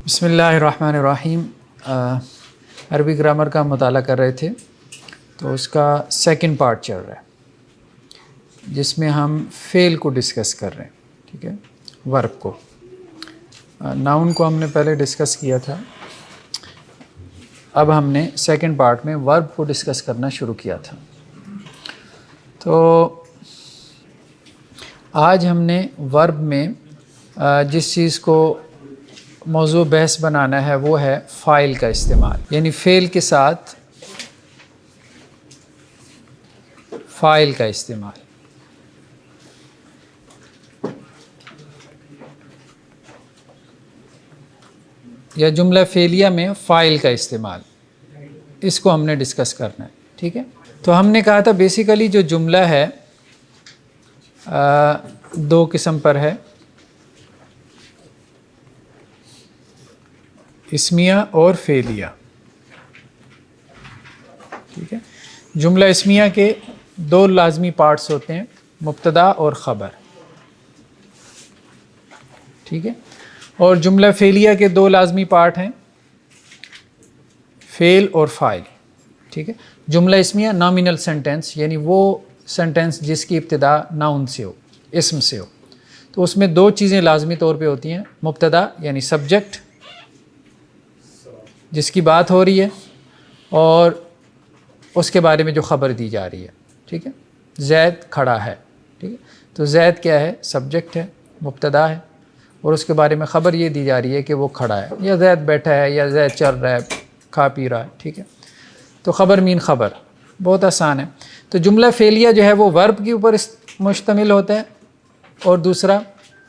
بسم اللہ الرحمن الرحیم۔ عربی گرامر کا مطالعہ کر رہے تھے تو اس کا سیکنڈ پارٹ چل رہا ہے جس میں ہم فعل کو ڈسکس کر رہے ہیں، ٹھیک ہے، ورب کو۔ ناؤن کو ہم نے پہلے ڈسکس کیا تھا، اب ہم نے سیکنڈ پارٹ میں ورب کو ڈسکس کرنا شروع کیا تھا۔ تو آج ہم نے ورب میں جس چیز کو موضوع بحث بنانا ہے وہ ہے فاعل کا استعمال، یعنی فعل کے ساتھ فاعل کا استعمال۔ یا جملہ فعلیہ میں فاعل کا استعمال، اس کو ہم نے ڈسکس کرنا ہے، ٹھیک ہے۔ تو ہم نے کہا تھا بیسیکلی جو جملہ ہے دو قسم پر ہے، اسمیہ اور فعلیہ، ٹھیک ہے۔ جملہ اسمیہ کے دو لازمی پارٹس ہوتے ہیں، مبتدا اور خبر، ٹھیک ہے۔ اور جملہ فعلیہ کے دو لازمی پارٹ ہیں، فعل اور فاعل، ٹھیک ہے۔ جملہ اسمیہ نامینل سینٹینس، یعنی وہ سینٹینس جس کی ابتدا ناؤن سے ہو، اسم سے ہو، تو اس میں دو چیزیں لازمی طور پہ ہوتی ہیں، مبتدا یعنی سبجیکٹ جس کی بات ہو رہی ہے، اور اس کے بارے میں جو خبر دی جا رہی ہے، ٹھیک ہے۔ زید کھڑا ہے، ٹھیک ہے، تو زید کیا ہے؟ سبجیکٹ ہے، مبتدا ہے، اور اس کے بارے میں خبر یہ دی جا رہی ہے کہ وہ کھڑا ہے، یا زید بیٹھا ہے، یا زید چل رہا ہے، کھا پی رہا ہے، ٹھیک ہے۔ تو خبر مین خبر، بہت آسان ہے۔ تو جملہ فعلیہ جو ہے وہ ورب کے اوپر مشتمل ہوتا ہے، اور دوسرا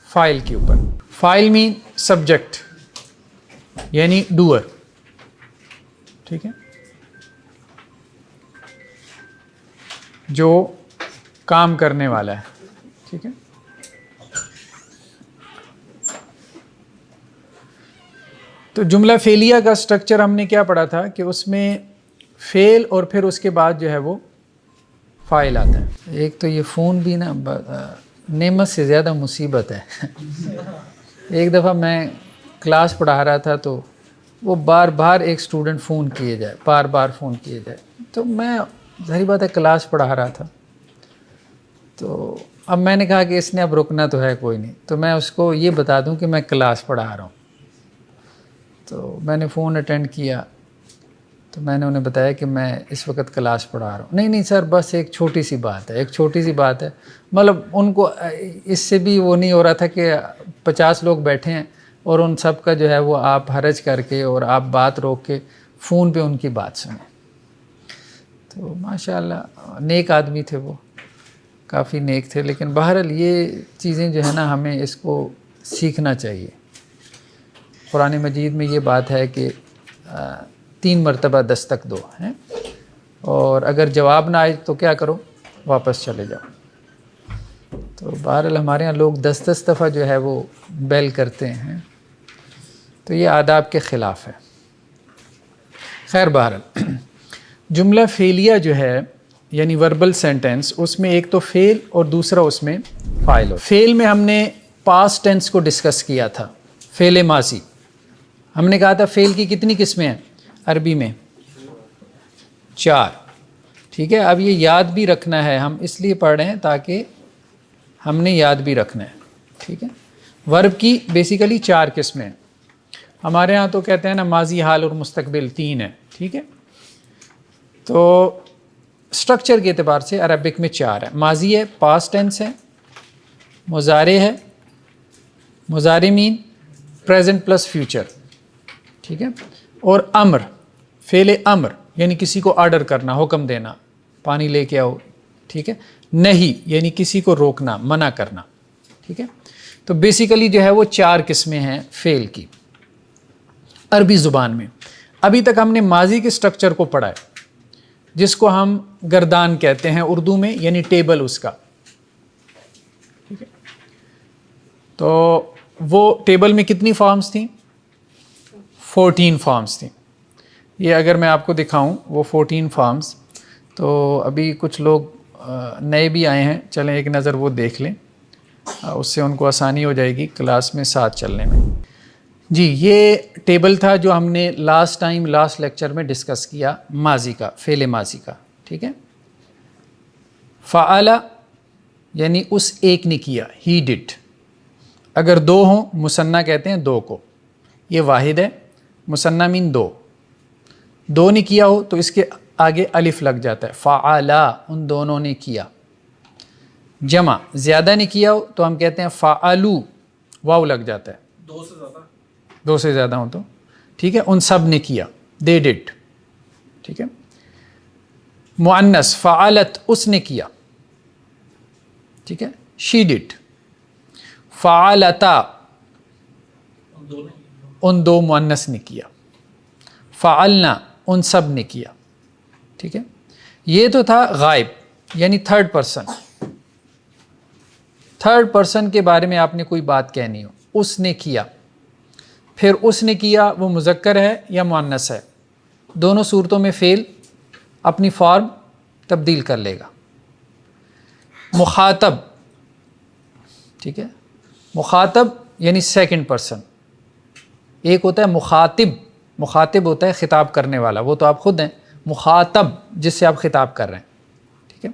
فاعل کے اوپر۔ فاعل مین سبجیکٹ یعنی ڈوئر، ٹھیک ہے، جو کام کرنے والا ہے، ٹھیک ہے۔ تو جملہ فعلیہ کا سٹرکچر ہم نے کیا پڑھا تھا کہ اس میں فعل اور پھر اس کے بعد جو ہے وہ فاعل آتا ہے۔ ایک تو یہ فون بھی نا نعمت سے زیادہ مصیبت ہے۔ ایک دفعہ میں کلاس پڑھا رہا تھا تو وہ بار بار ایک اسٹوڈنٹ فون کیے جائے، بار بار فون کیے جائے، تو میں ظاہر بات ہے کلاس پڑھا رہا تھا، تو اب میں نے کہا کہ اس نے اب رکنا تو ہے کوئی نہیں، تو میں اس کو یہ بتا دوں کہ میں کلاس پڑھا رہا ہوں۔ تو میں نے فون اٹینڈ کیا، تو میں نے انہیں بتایا کہ میں اس وقت کلاس پڑھا رہا ہوں۔ نہیں سر، بس ایک چھوٹی سی بات ہے، ایک چھوٹی سی بات ہے۔ مطلب ان کو اس سے بھی وہ نہیں ہو رہا تھا کہ 50 لوگ بیٹھے ہیں اور ان سب کا جو ہے وہ آپ حرج کر کے اور آپ بات روک کے فون پہ ان کی بات سنیں۔ تو ماشاءاللہ نیک آدمی تھے، وہ کافی نیک تھے، لیکن بہرحال یہ چیزیں جو ہے نا ہمیں اس کو سیکھنا چاہیے۔ قرآن مجید میں یہ بات ہے کہ 3 مرتبہ دستک دو ہیں، اور اگر جواب نہ آئے تو کیا کرو؟ واپس چلے جاؤ۔ تو بہرحال ہمارے یہاں لوگ 10 دفعہ جو ہے وہ بیل کرتے ہیں، تو یہ آداب کے خلاف ہے۔ خیر بہرحال جملہ فعلیہ جو ہے یعنی وربل سینٹینس، اس میں ایک تو فعل اور دوسرا اس میں فاعل ہو۔ فعل میں ہم نے پاسٹ ٹینس کو ڈسکس کیا تھا، فعل ماضی۔ ہم نے کہا تھا فعل کی کتنی قسمیں ہیں عربی میں؟ 4، ٹھیک ہے۔ اب یہ یاد بھی رکھنا ہے، ہم اس لیے پڑھ رہے ہیں تاکہ ہم نے یاد بھی رکھنا ہے، ٹھیک ہے۔ ورب کی بیسیکلی 4 قسمیں ہیں، ہمارے ہاں تو کہتے ہیں نا ماضی، حال اور مستقبل 3 ہے، ٹھیک ہے۔ تو سٹرکچر کے اعتبار سے عربک میں 4 ہے، ماضی ہے، پاسٹ ٹینس ہے، مضارع ہے، مضارع مین پریزنٹ پلس فیوچر، ٹھیک ہے، اور امر، فعل امر یعنی کسی کو آرڈر کرنا، حکم دینا، پانی لے کے آؤ، ٹھیک ہے۔ نہیں یعنی کسی کو روکنا، منع کرنا، ٹھیک ہے۔ تو بیسیکلی جو ہے وہ 4 قسمیں ہیں فعل کی عربی زبان میں۔ ابھی تک ہم نے ماضی کے سٹرکچر کو پڑھا ہے، جس کو ہم گردان کہتے ہیں اردو میں، یعنی ٹیبل اس کا، ٹھیک ہے۔ تو وہ ٹیبل میں کتنی فارمز تھیں؟ 14 فارمز تھیں۔ یہ اگر میں آپ کو دکھاؤں وہ 14 فارمز، تو ابھی کچھ لوگ نئے بھی آئے ہیں، چلیں ایک نظر وہ دیکھ لیں، اس سے ان کو آسانی ہو جائے گی کلاس میں ساتھ چلنے میں۔ جی یہ ٹیبل تھا جو ہم نے لاسٹ لیکچر میں ڈسکس کیا ماضی کا، فعل ماضی کا، ٹھیک ہے. فعل یعنی اس ایک نے کیا، ہی ڈڈ. اگر دو ہوں مثنیٰ کہتے ہیں دو کو، یہ واحد ہے، مثنیٰ مین دو. دو نے کیا ہو تو اس کے آگے الف لگ جاتا ہے، فعلا، ان دونوں نے کیا. جمع زیادہ نے کیا ہو تو ہم کہتے ہیں فعلو، واو لگ جاتا ہے. دو سے زیادہ ہوں تو ٹھیک ہے، ان سب نے کیا، دے ڈڈ. ٹھیک ہے. مؤنث فعلت، اس نے کیا، ٹھیک ہے، شی ڈڈ. فعلتا، ان دو مؤنث نے کیا. فعلنا، ان سب نے کیا. ٹھیک ہے. یہ تو تھا غائب یعنی تھرڈ پرسن. تھرڈ پرسن کے بارے میں آپ نے کوئی بات کہنی ہو، اس نے کیا. پھر اس نے کیا وہ مذکر ہے یا مؤنث ہے، دونوں صورتوں میں فعل اپنی فارم تبدیل کر لے گا. مخاطب، ٹھیک ہے، مخاطب یعنی سیکنڈ پرسن. ایک ہوتا ہے مخاطب، مخاطب ہوتا ہے خطاب کرنے والا، وہ تو آپ خود ہیں. مخاطب جس سے آپ خطاب کر رہے ہیں، ٹھیک ہے،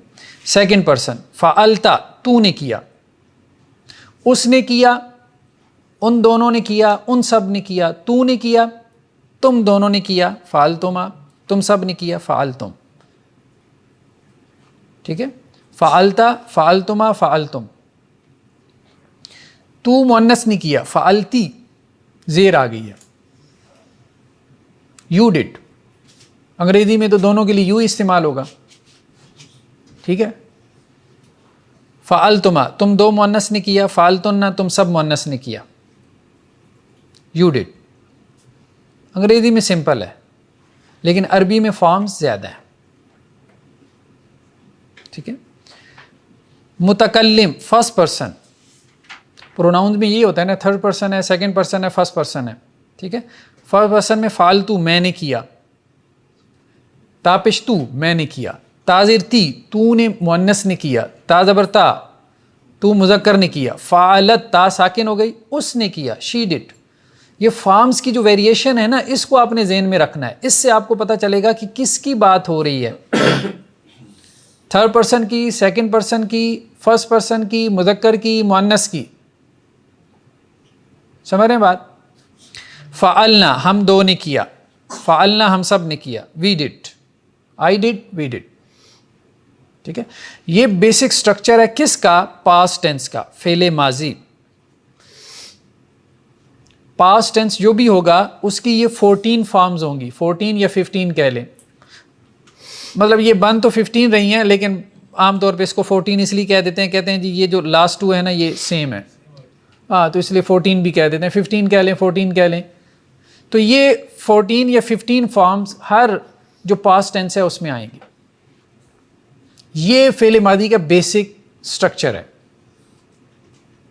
سیکنڈ پرسن. فعلتا، تو نے کیا، اس نے کیا، ان دونوں نے کیا، ان سب نے کیا. تو نے کیا، تم دونوں نے کیا، فعلتما، تم سب نے کیا، فعلتم. ٹھیک ہے. فعلتا، فعلتما، فعلتم. تو مؤنث نے کیا، فعلتی، زیر آ گئی ہے، یو ڈڈ. انگریزی میں تو دونوں کے لیے یو استعمال ہوگا، ٹھیک ہے. فعلتما، تم دو مؤنث نے کیا، فعلتن، تم سب مؤنث نے کیا، یو ڈڈ. انگریزی میں سمپل ہے لیکن عربی میں فارمز زیادہ ہیں، ٹھیک ہے. متکلم فرسٹ پرسن، پروناؤنز میں یہ ہوتا ہے نا، تھرڈ پرسن ہے، سیکنڈ پرسن ہے، فرسٹ پرسن ہے، ٹھیک ہے. فرسٹ پرسن میں فعلتو، میں نے کیا. تاپشتو، میں نے کیا. تازرتی، تو نے مؤنث نے کیا. تازبرتا، تو مذکر نے کیا. فعلت، تا ساکن ہو گئی، اس نے کیا، شی ڈڈ. یہ فارمز کی جو ویریشن ہے نا، اس کو آپ نے ذہن میں رکھنا ہے. اس سے آپ کو پتہ چلے گا کہ کس کی بات ہو رہی ہے، تھرڈ پرسن کی، سیکنڈ پرسن کی، فرسٹ پرسن کی، مذکر کی، مؤنث کی. سمجھ رہے ہیں بات؟ فعلنا، ہم دو نے کیا. فعلنا، ہم سب نے کیا. وی ڈڈ، آئی ڈڈ، وی ڈڈ. ٹھیک ہے. یہ بیسک سٹرکچر ہے کس کا؟ پاسٹ ٹینس کا، فعل ماضی. پاسٹ ٹینس جو بھی ہوگا اس کی یہ 14 فارمز ہوں گی، 14 یا 15 کہہ لیں. مطلب یہ بن تو 15 رہی ہیں لیکن عام طور پہ اس کو 14 اس لیے کہہ دیتے ہیں، کہتے ہیں جی یہ جو لاسٹ ٹو ہے نا یہ سیم ہے، ہاں تو اس لیے 14 بھی کہہ دیتے ہیں. 15 کہہ لیں، 14 کہہ لیں. تو یہ 14 یا 15 فارمز ہر جو پاسٹ ٹینس ہے اس میں آئیں گی. یہ فعل ماضی کا بیسک سٹرکچر ہے،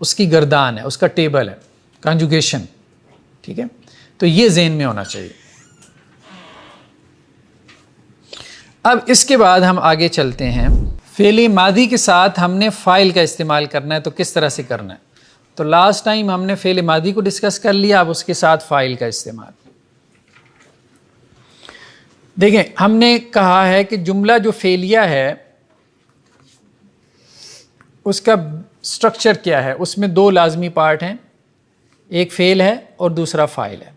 اس کی گردان ہے، اس کا ٹیبل ہے، کنجوگیشن. ٹھیک ہے. تو یہ ذہن میں ہونا چاہیے. اب اس کے بعد ہم آگے چلتے ہیں. فعل ماضی کے ساتھ ہم نے فاعل کا استعمال کرنا ہے، تو کس طرح سے کرنا ہے؟ تو لاسٹ ٹائم ہم نے فعل ماضی کو ڈسکس کر لیا، اب اس کے ساتھ فاعل کا استعمال. دیکھیں ہم نے کہا ہے کہ جملہ جو فعلیہ ہے اس کا سٹرکچر کیا ہے؟ اس میں دو لازمی پارٹ ہیں، ایک فعل ہے اور دوسرا فاعل ہے.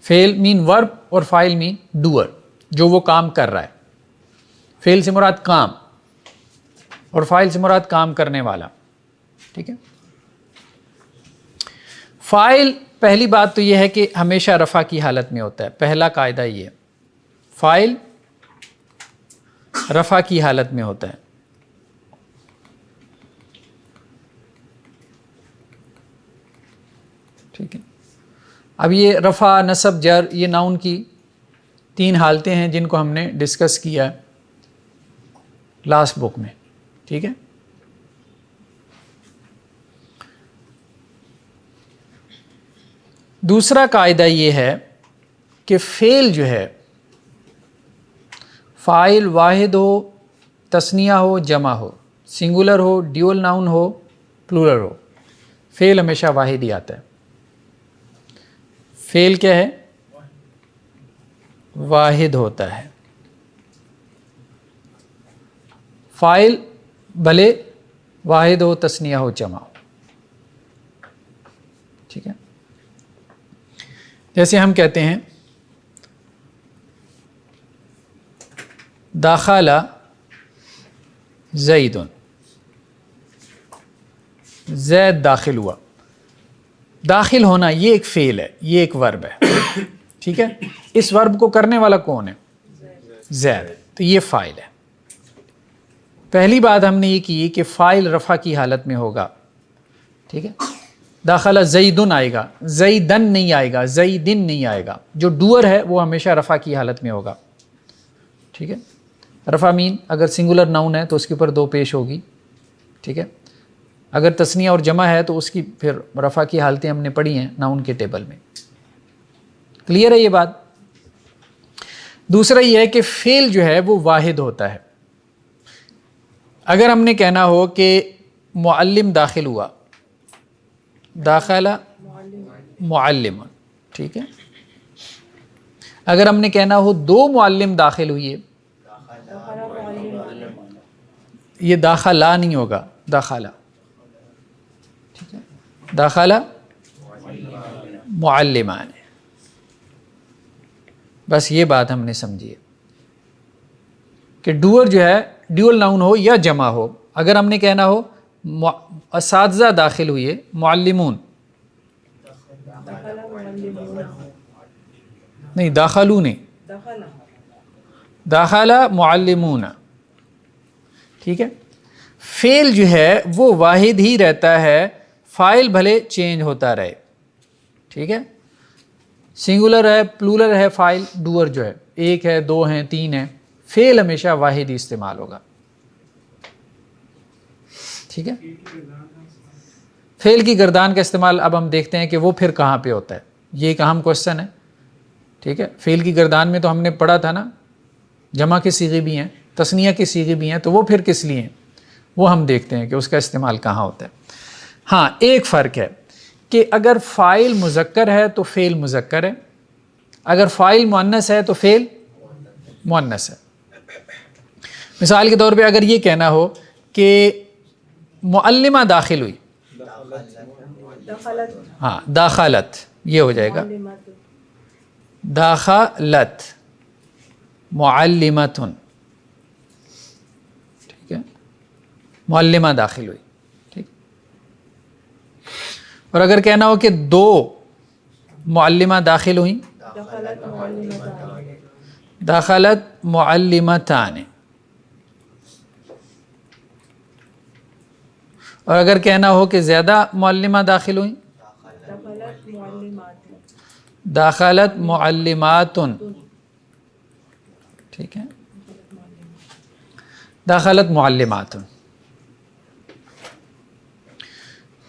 فعل مین ورب اور فاعل مین ڈوئر، جو وہ کام کر رہا ہے. فعل سے مراد کام اور فاعل سے مراد کام کرنے والا. ٹھیک ہے. فاعل پہلی بات تو یہ ہے کہ ہمیشہ رفع کی حالت میں ہوتا ہے، پہلا قاعدہ یہ ہے، فاعل رفع کی حالت میں ہوتا ہے. ٹھیک ہے. اب یہ رفع، نصب، جر، یہ ناؤن کی 3 حالتیں ہیں جن کو ہم نے ڈسکس کیا ہے لاسٹ بک میں. ٹھیک ہے. دوسرا قاعدہ یہ ہے کہ فعل جو ہے، فاعل واحد ہو، تثنیہ ہو، جمع ہو، سنگولر ہو، ڈیول ناؤن ہو، پلورل ہو، فعل ہمیشہ واحد ہی آتا ہے. فعل کیا ہے؟ واحد ہوتا ہے. فاعل بھلے واحد ہو، تثنیہ ہو، جمع ہو. ٹھیک ہے. جیسے ہم کہتے ہیں دخل زید، زید داخل ہوا. داخل ہونا یہ ایک فعل ہے، یہ ایک ورب ہے. ٹھیک ہے. اس ورب کو کرنے والا کون ہے؟ زید. تو یہ فاعل ہے. پہلی بات ہم نے یہ کی کہ فاعل رفع کی حالت میں ہوگا. ٹھیک ہے. داخلہ زیدن آئے گا، زیدن نہیں آئے گا، زیدن نہیں آئے گا. جو ڈوئر ہے وہ ہمیشہ رفع کی حالت میں ہوگا. ٹھیک ہے. رفع مین اگر سنگولر ناؤن ہے تو اس کے اوپر دو پیش ہوگی. ٹھیک ہے. اگر تثنیہ اور جمع ہے تو اس کی پھر رفع کی حالتیں ہم نے پڑھی ہیں ناؤن کے ٹیبل میں. کلیئر ہے یہ بات؟ دوسرا یہ ہے کہ فعل جو ہے وہ واحد ہوتا ہے. اگر ہم نے کہنا ہو کہ معلم داخل ہوا، داخلہ معلم. ٹھیک ہے. اگر ہم نے کہنا ہو دو معلم داخل ہوئے، یہ داخلہ نہیں ہوگا، داخلہ. ٹھیک ہے. داخلہ معلمان. بس یہ بات ہم نے سمجھی ہے کہ ڈوئر جو ہے ڈیول ناؤن ہو یا جمع ہو. اگر ہم نے کہنا ہو اساتذہ داخل ہوئے، معلمون نہیں، داخلو نہیں، داخلہ معلمون. ٹھیک ہے. فعل جو ہے وہ واحد ہی رہتا ہے، فاعل بھلے چینج ہوتا رہے. ٹھیک ہے. سنگولر ہے، پلورل ہے، فاعل ڈوئر جو ہے ایک ہے، دو ہیں، تین ہیں، فعل ہمیشہ واحد ہی استعمال ہوگا. ٹھیک ہے. فعل کی گردان کا استعمال اب ہم دیکھتے ہیں کہ وہ پھر کہاں پہ ہوتا ہے. یہ ایک اہم کوشچن ہے. ٹھیک ہے. فعل کی گردان میں تو ہم نے پڑھا تھا نا، جمع کے صیغے بھی ہیں، تثنیہ کے صیغے بھی ہیں، تو وہ پھر کس لیے ہیں وہ ہم دیکھتے ہیں کہ اس کا استعمال کہاں ہوتا ہے. ہاں ایک فرق ہے کہ اگر فاعل مذکر ہے تو فعل مذکر ہے، اگر فاعل مؤنث ہے تو فعل مؤنث ہے. مثال کے طور پہ اگر یہ کہنا ہو کہ معلمہ داخل ہوئی، ہاں داخلت، یہ ہو جائے گا داخلت معلمۃ. ٹھیک ہے. معلمہ داخل ہوئی. ٹھیک. اور اگر کہنا ہو کہ دو معلمہ داخل ہوئیں، داخلت معلمتان. اور اگر کہنا ہو کہ زیادہ معلمہ داخل ہوئیں، داخلت معلمات. ٹھیک ہے. داخلت معلمات.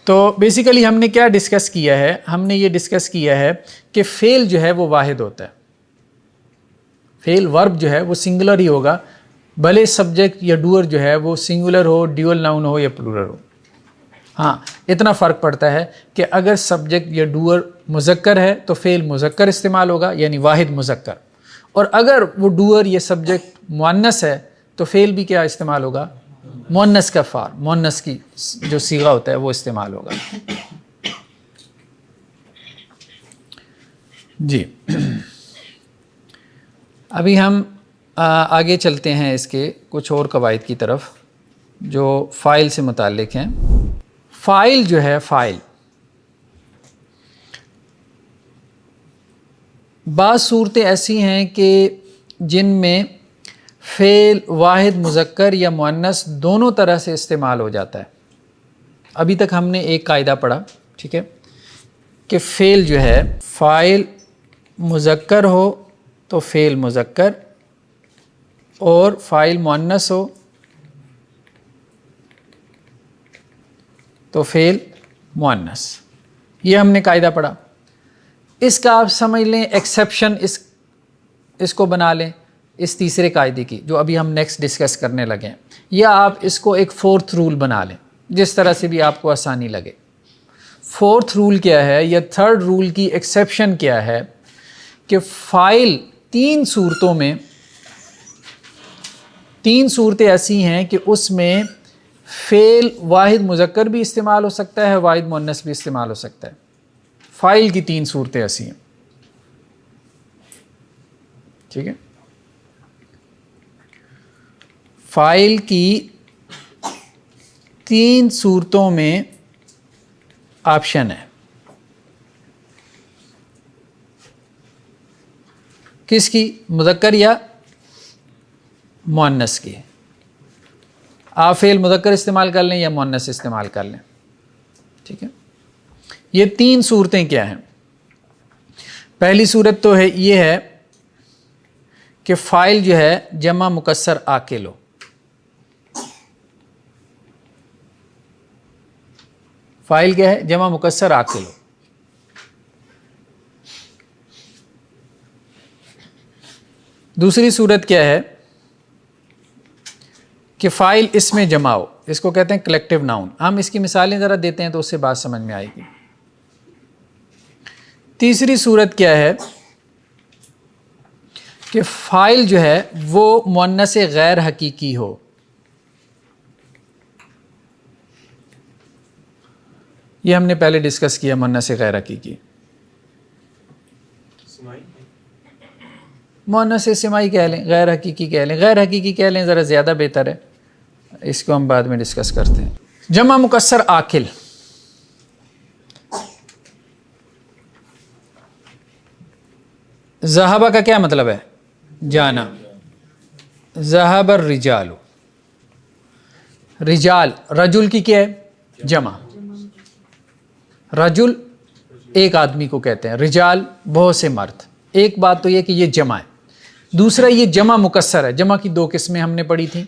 تو بیسیکلی ہم نے کیا ڈسکس کیا ہے؟ ہم نے یہ ڈسکس کیا ہے کہ فعل جو ہے وہ واحد ہوتا ہے. فعل ورب جو ہے وہ سنگولر ہی ہوگا، بھلے سبجیکٹ یا ڈوئر جو ہے وہ سنگولر ہو، ڈیول ناؤن ہو یا پلورل ہو. ہاں اتنا فرق پڑتا ہے کہ اگر سبجیکٹ یا ڈوئر مذکر ہے تو فعل مذکر استعمال ہوگا، یعنی واحد مذکر. اور اگر وہ ڈوئر یا سبجیکٹ مؤنث ہے تو فعل بھی کیا استعمال ہوگا؟ مؤنث کا فارم، مؤنث کی جو صیغہ ہوتا ہے وہ استعمال ہوگا. جی ابھی ہم آگے چلتے ہیں اس کے کچھ اور قواعد کی طرف جو فاعل سے متعلق ہیں. فاعل جو ہے، فاعل بعض صورتیں ایسی ہیں کہ جن میں فعل واحد مذکر یا مؤنث دونوں طرح سے استعمال ہو جاتا ہے. ابھی تک ہم نے ایک قاعدہ پڑھا، ٹھیک ہے، کہ فعل جو ہے فاعل مذکر ہو تو فعل مذکر، اور فاعل مؤنث ہو تو فعل مؤنث. یہ ہم نے قاعدہ پڑھا. اس کا آپ سمجھ لیں ایکسیپشن، اس کو بنا لیں اس تیسرے قاعدے کی جو ابھی ہم نیکسٹ ڈسکس کرنے لگے ہیں، یا آپ اس کو ایک فورتھ رول بنا لیں، جس طرح سے بھی آپ کو آسانی لگے. فورتھ رول کیا ہے یا تھرڈ رول کی ایکسیپشن کیا ہے کہ فائل تین صورتیں ایسی ہیں کہ اس میں فعل واحد مذکر بھی استعمال ہو سکتا ہے، واحد مؤنث بھی استعمال ہو سکتا ہے. فائل کی تین صورتیں ایسی ہیں. ٹھیک ہے، فائل کی تین صورتوں میں آپشن ہے. کس کی؟ مذکر یا مؤنث کی. آپ فعل مذکر استعمال کر لیں یا مؤنث استعمال کر لیں. ٹھیک ہے، یہ تین صورتیں کیا ہیں؟ پہلی صورت تو ہے یہ ہے کہ فاعل جو ہے جمع مکسر عاقل ہو. فاعل کیا ہے؟ جمع مکسر عاقل ہو. دوسری صورت کیا ہے کہ فاعل اس میں جمع ہو. اس کو کہتے ہیں کلیکٹیو ناؤن. ہم اس کی مثالیں ذرا دیتے ہیں تو اس سے بات سمجھ میں آئے گی. تیسری صورت کیا ہے کہ فاعل جو ہے وہ مؤنث غیر حقیقی ہو. یہ ہم نے پہلے ڈسکس کیا، مؤنث غیر حقیقی. مؤنث سمائی کہہ لیں، غیر حقیقی کہہ لیں. غیر حقیقی کہہ لیں ذرا زیادہ بہتر ہے، اس کو ہم بعد میں ڈسکس کرتے ہیں. جمع مکسر عاقل. ذہبہ کا کیا مطلب ہے؟ جانا. ذہب الرجال. رجال، رجل کی کیا ہے؟ جمع. رجل ایک آدمی کو کہتے ہیں، رجال بہت سے مرد. ایک بات تو یہ کہ یہ جمع ہے. دوسرا یہ جمع مکسر ہے. جمع کی دو قسمیں ہم نے پڑھی تھیں،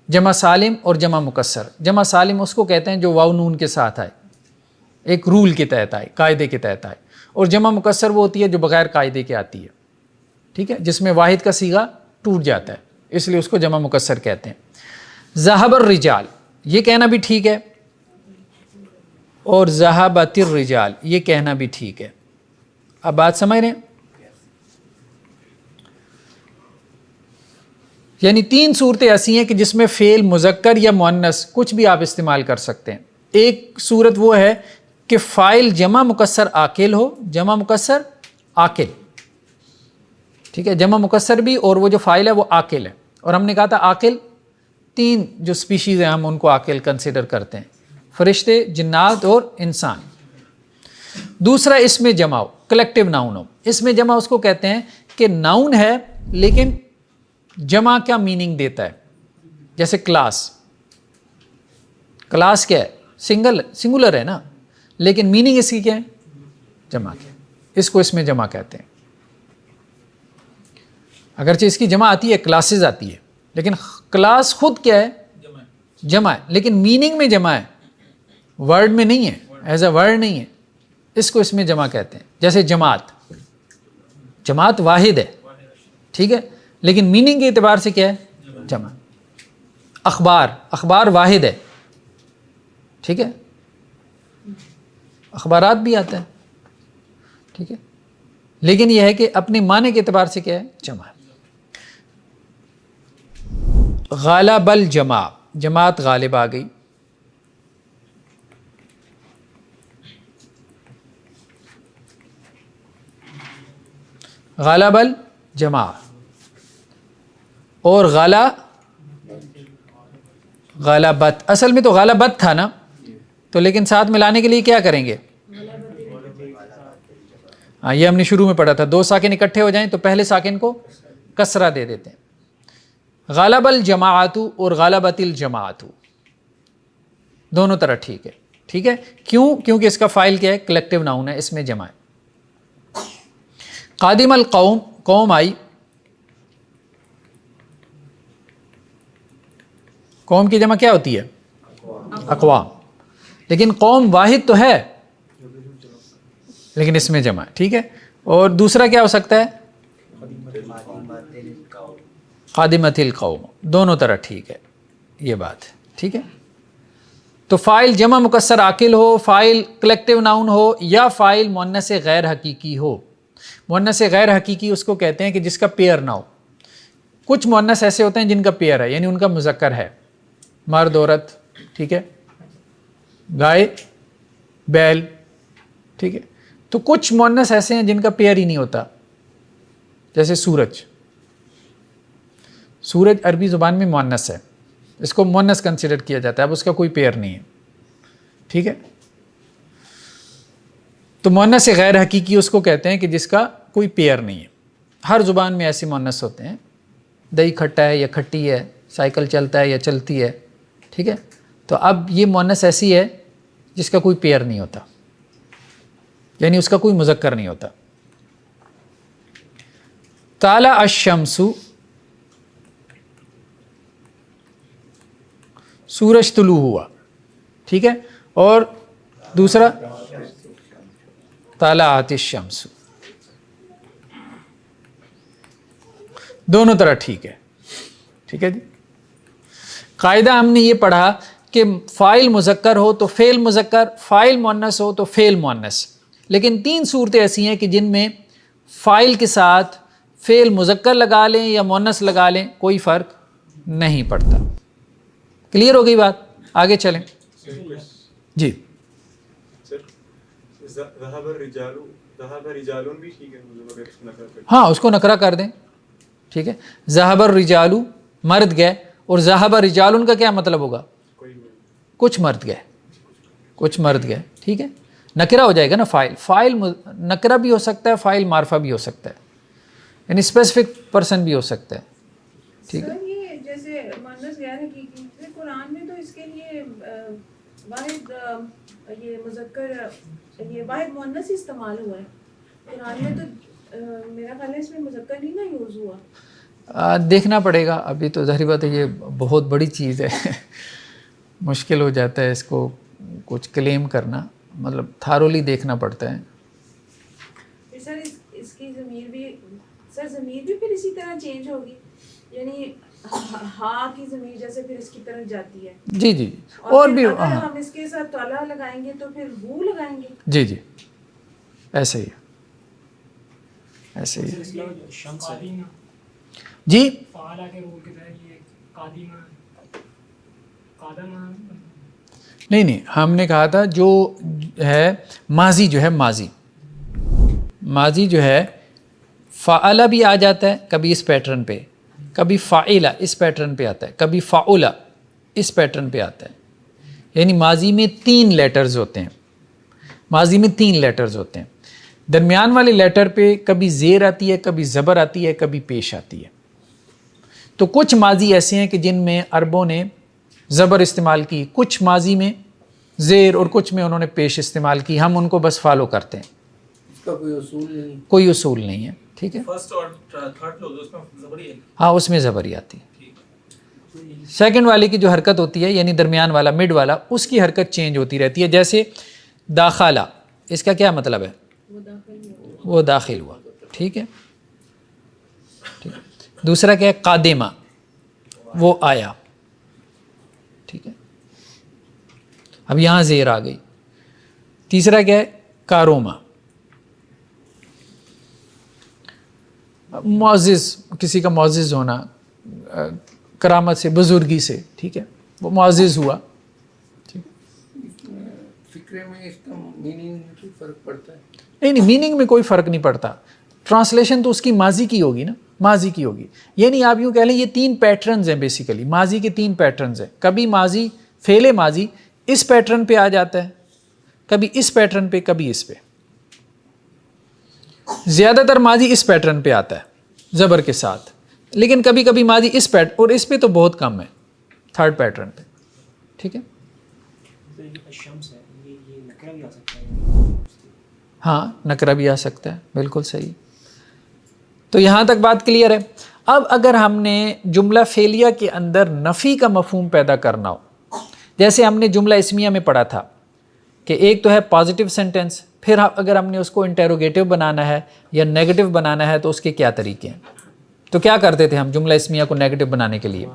جمع سالم اور جمع مکسر. جمع سالم اس کو کہتے ہیں جو واو نون کے ساتھ آئے، ایک رول کے تحت آئے، قاعدے کے تحت آئے. اور جمع مکسر وہ ہوتی ہے جو بغیر قاعدے کے آتی ہے. ٹھیک ہے، جس میں واحد کا صیغہ ٹوٹ جاتا ہے، اس لیے اس کو جمع مکسر کہتے ہیں. ذہب الرجال یہ کہنا بھی ٹھیک ہے، اور ذہبت الرجال یہ کہنا بھی ٹھیک ہے. اب بات سمجھ رہے ہیں؟ یعنی تین صورتیں ایسی ہیں کہ جس میں فعل مذکر یا مؤنث کچھ بھی آپ استعمال کر سکتے ہیں. ایک صورت وہ ہے کہ فاعل جمع مکسر عاقل ہو. جمع مکسر عاقل، ٹھیک ہے، جمع مکسر بھی، اور وہ جو فاعل ہے وہ عاقل ہے. اور ہم نے کہا تھا عاقل تین جو سپیشیز ہیں ہم ان کو عاقل کنسیڈر کرتے ہیں، فرشتے، جنات اور انسان. دوسرا اس میں جمع ہو، کلیکٹیو ناؤن ہو. اس میں جمع اس کو کہتے ہیں کہ ناؤن ہے لیکن جمع کیا میننگ دیتا ہے. جیسے کلاس. کلاس کیا ہے؟ سنگولر ہے نا، لیکن میننگ اس کی کیا ہے؟ جمع کی. اس کو اس میں جمع کہتے ہیں. اگرچہ اس کی جمع آتی ہے، کلاسز آتی ہے، لیکن کلاس خود کیا ہے؟ جمع ہے، لیکن میننگ میں جمع ہے، ورڈ میں نہیں ہے، ایز اے ورڈ نہیں ہے. اس کو اس میں جمع کہتے ہیں. جیسے جماعت. جماعت واحد ہے، ٹھیک ہے، لیکن میننگ کے اعتبار سے کیا ہے؟ جمع. اخبار، اخبار واحد ہے، ٹھیک ہے، اخبارات بھی آتا ہے، ٹھیک ہے، لیکن یہ ہے کہ اپنے معنی کے اعتبار سے کیا ہے؟ جمع. غالب الجمع، جماعت غالب آ گئی. غالب الجمع. اور غالبت، اصل میں تو غالبت تھا نا، تو لیکن ساتھ ملانے کے لیے کیا کریں گے؟ ہاں، یہ ہم نے شروع میں پڑھا تھا. دو ساکن اکٹھے ہو جائیں تو پہلے ساکن کو کسرہ دے دیتے ہیں. غالب الجماعت اور غالبت الجماعت دونوں طرح ٹھیک ہے. ٹھیک ہے، کیوں؟ کیونکہ اس کا فاعل کیا ہے؟ کلیکٹیو ناؤن ہے، اس میں جمع ہے. قادم القوم، قوم آئی. قوم کی جمع کیا ہوتی ہے؟ اقوام. لیکن قوم واحد تو ہے، لیکن اس میں جمع ہے. ٹھیک ہے، اور دوسرا کیا ہو سکتا ہے؟ خادمت القوم. دونوں طرح ٹھیک ہے، یہ بات ہے. ٹھیک ہے، تو فاعل جمع مکسر عاقل ہو، فاعل کلیکٹیو ناؤن ہو، یا فاعل مؤنث غیر حقیقی ہو. مؤنث غیر حقیقی اس کو کہتے ہیں کہ جس کا پیئر نہ ہو. کچھ مؤنث ایسے ہوتے ہیں جن کا پیئر ہے، یعنی ان کا مذکر ہے، مرد عورت، ٹھیک ہے، گائے بیل، ٹھیک ہے. تو کچھ مؤنث ایسے ہیں جن کا پیئر ہی نہیں ہوتا، جیسے سورج. سورج عربی زبان میں مؤنث ہے، اس کو مؤنث کنسیڈر کیا جاتا ہے، اب اس کا کوئی پیئر نہیں ہے، ٹھیک ہے. تو مؤنث غیر حقیقی اس کو کہتے ہیں کہ جس کا کوئی پیئر نہیں ہے. ہر زبان میں ایسے مؤنث ہوتے ہیں، دہی کھٹا ہے یا کھٹی ہے، سائیکل چلتا ہے یا چلتی ہے، ٹھیک ہے. تو اب یہ مؤنث ایسی ہے جس کا کوئی پیئر نہیں ہوتا، یعنی اس کا کوئی مذکر نہیں ہوتا. طالع الشمس، سورج طلوع ہوا، ٹھیک ہے. اور دوسرا طالعت الشمس، دونوں طرح ٹھیک ہے، ٹھیک ہے جی. قاعدہ ہم نے یہ پڑھا کہ فاعل مذکر ہو تو فعل مذکر، فاعل مؤنث ہو تو فعل مؤنث. لیکن 3 صورتیں ایسی ہیں کہ جن میں فاعل کے ساتھ فعل مذکر لگا لیں یا مؤنث لگا لیں کوئی فرق نہیں پڑتا. کلیئر ہو گئی بات؟ آگے چلیں جی. ہاں اس کو نکرہ کر دیں، ٹھیک ہے. ذہب الرجال، مرد گئے، اور ذہب رجال کا کیا مطلب ہوگا؟ کچھ مرد گئے، کچھ مرد گئے، ٹھیک ہے. نکرہ ہو جائے گا نا. فاعل نکرہ بھی ہو سکتا ہے، فاعل معرفہ بھی ہو سکتا ہے، یعنی اسپیسیفک پرسن بھی ہو سکتا ہے، ٹھیک ہے. یہ جیسے مؤنث غیر حقیقی قرآن میں تو اس کے لیے واحد یہ مذکر یہ واحد مؤنث استعمال ہوا ہے قرآن میں. تو میرا خیال ہے اس میں مذکر نہیں نا یوز ہوا. دیکھنا پڑے گا. ابھی تو ظاہر بات ہے یہ بہت بڑی چیز ہے، مشکل ہو جاتا ہے اس کو کچھ کلیم کرنا، مطلب تھارولی دیکھنا پڑتا ہے. سر اس کی ضمیر بھی سر ضمیر بھی پھر اسی طرح چینج ہوگی، یعنی ہاں کی ضمیر جیسے پھر اس کی طرف جاتی ہے. جی جی. اور بھی اگر ہم اس کے ساتھ طالع لگائیں گے تو پھر ہو لگائیں گے. جی جی ایسے ہی ایسے ہی جی. نہیں ہم نے کہا تھا جو ہے ماضی، جو ہے ماضی جو ہے فعل بھی آ جاتا ہے کبھی اس پیٹرن پہ، کبھی فاعل اس پیٹرن پہ آتا ہے، کبھی فعل اس پیٹرن پہ آتا ہے. یعنی ماضی میں 3 لیٹرز ہوتے ہیں، ماضی میں 3 لیٹرز ہوتے ہیں. درمیان والے لیٹر پہ کبھی زیر آتی ہے، کبھی زبر آتی ہے، کبھی پیش آتی ہے. تو کچھ ماضی ایسے ہیں کہ جن میں عربوں نے زبر استعمال کی، کچھ ماضی میں زیر، اور کچھ میں انہوں نے پیش استعمال کی. ہم ان کو بس فالو کرتے ہیں، اس کا کوئی اصول نہیں ہے، ٹھیک ہے. فرسٹ اور تھرڈ لوگ اس میں زبر ہی ہے. ہاں اس میں زبر ہی آتی ہے. سیکنڈ والے کی جو حرکت ہوتی ہے، یعنی درمیان والا مڈ والا، اس کی حرکت چینج ہوتی رہتی ہے. جیسے داخلہ، اس کا کیا مطلب ہے؟ وہ داخل ہوا، ٹھیک ہے. دوسرا کیا ہے؟ قادمہ، وہ آیا، ٹھیک ہے. اب یہاں زیر آ گئی. تیسرا کیا ہے؟ کاروما، معزز، کسی کا معزز ہونا کرامت سے، بزرگی سے، ٹھیک ہے، وہ معزز ہوا. فکرے میں اس کا میننگ میں فرق پڑتا ہے؟ نہیں میننگ میں کوئی فرق نہیں پڑتا. ٹرانسلیشن تو اس کی ماضی کی ہوگی نا، ماضی کی ہوگی. یعنی آپ یوں کہہ لیں یہ 3 پیٹرنز ہیں بیسیکلی، ماضی کے 3 پیٹرنز ہیں. کبھی ماضی فعل ماضی اس پیٹرن پہ آ جاتا ہے، کبھی اس پیٹرن پہ، کبھی اس پہ. زیادہ تر ماضی اس پیٹرن پہ آتا ہے زبر کے ساتھ، لیکن کبھی کبھی ماضی اس پیٹرن، اور اس پہ تو بہت کم ہے، 3rd پیٹرن پہ، ٹھیک ہے. ہاں نکرہ بھی آ سکتا ہے، بالکل صحیح. تو یہاں تک بات کلیئر ہے. اب اگر ہم نے جملہ فعلیہ کے اندر نفی کا مفہوم پیدا کرنا ہو، جیسے ہم نے جملہ اسمیہ میں پڑھا تھا کہ ایک تو ہے پازیٹیو سینٹنس، پھر اگر ہم نے اس کو انٹیروگیٹو بنانا ہے یا نیگیٹو بنانا ہے تو اس کے کیا طریقے ہیں. تو کیا کرتے تھے ہم جملہ اسمیہ کو نیگیٹو بنانے کے لیے؟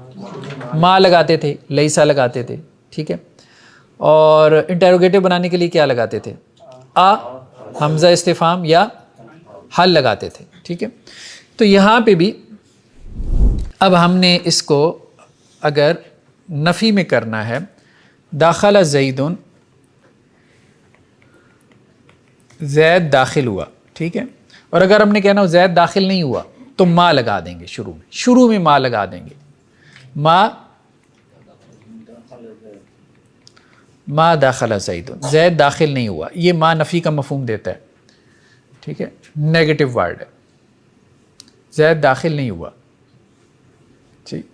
ما لگاتے تھے، لیسا لگاتے تھے، ٹھیک ہے. اور انٹیروگیٹو بنانے کے لیے کیا لگاتے تھے؟ حمزہ استفہام یا حل لگاتے تھے. ٹھیک ہے، تو یہاں پہ بھی اب ہم نے اس کو اگر نفی میں کرنا ہے، داخل زید، زید داخل ہوا. ٹھیک ہے، اور اگر ہم نے کہنا ہو زید داخل نہیں ہوا تو ما لگا دیں گے، شروع میں ما لگا دیں گے. ما داخل زید، زید داخل نہیں ہوا. یہ ما نفی کا مفہوم دیتا ہے. ٹھیک ہے، نیگیٹو ورڈ ہے، زید داخل نہیں ہوا. ٹھیک،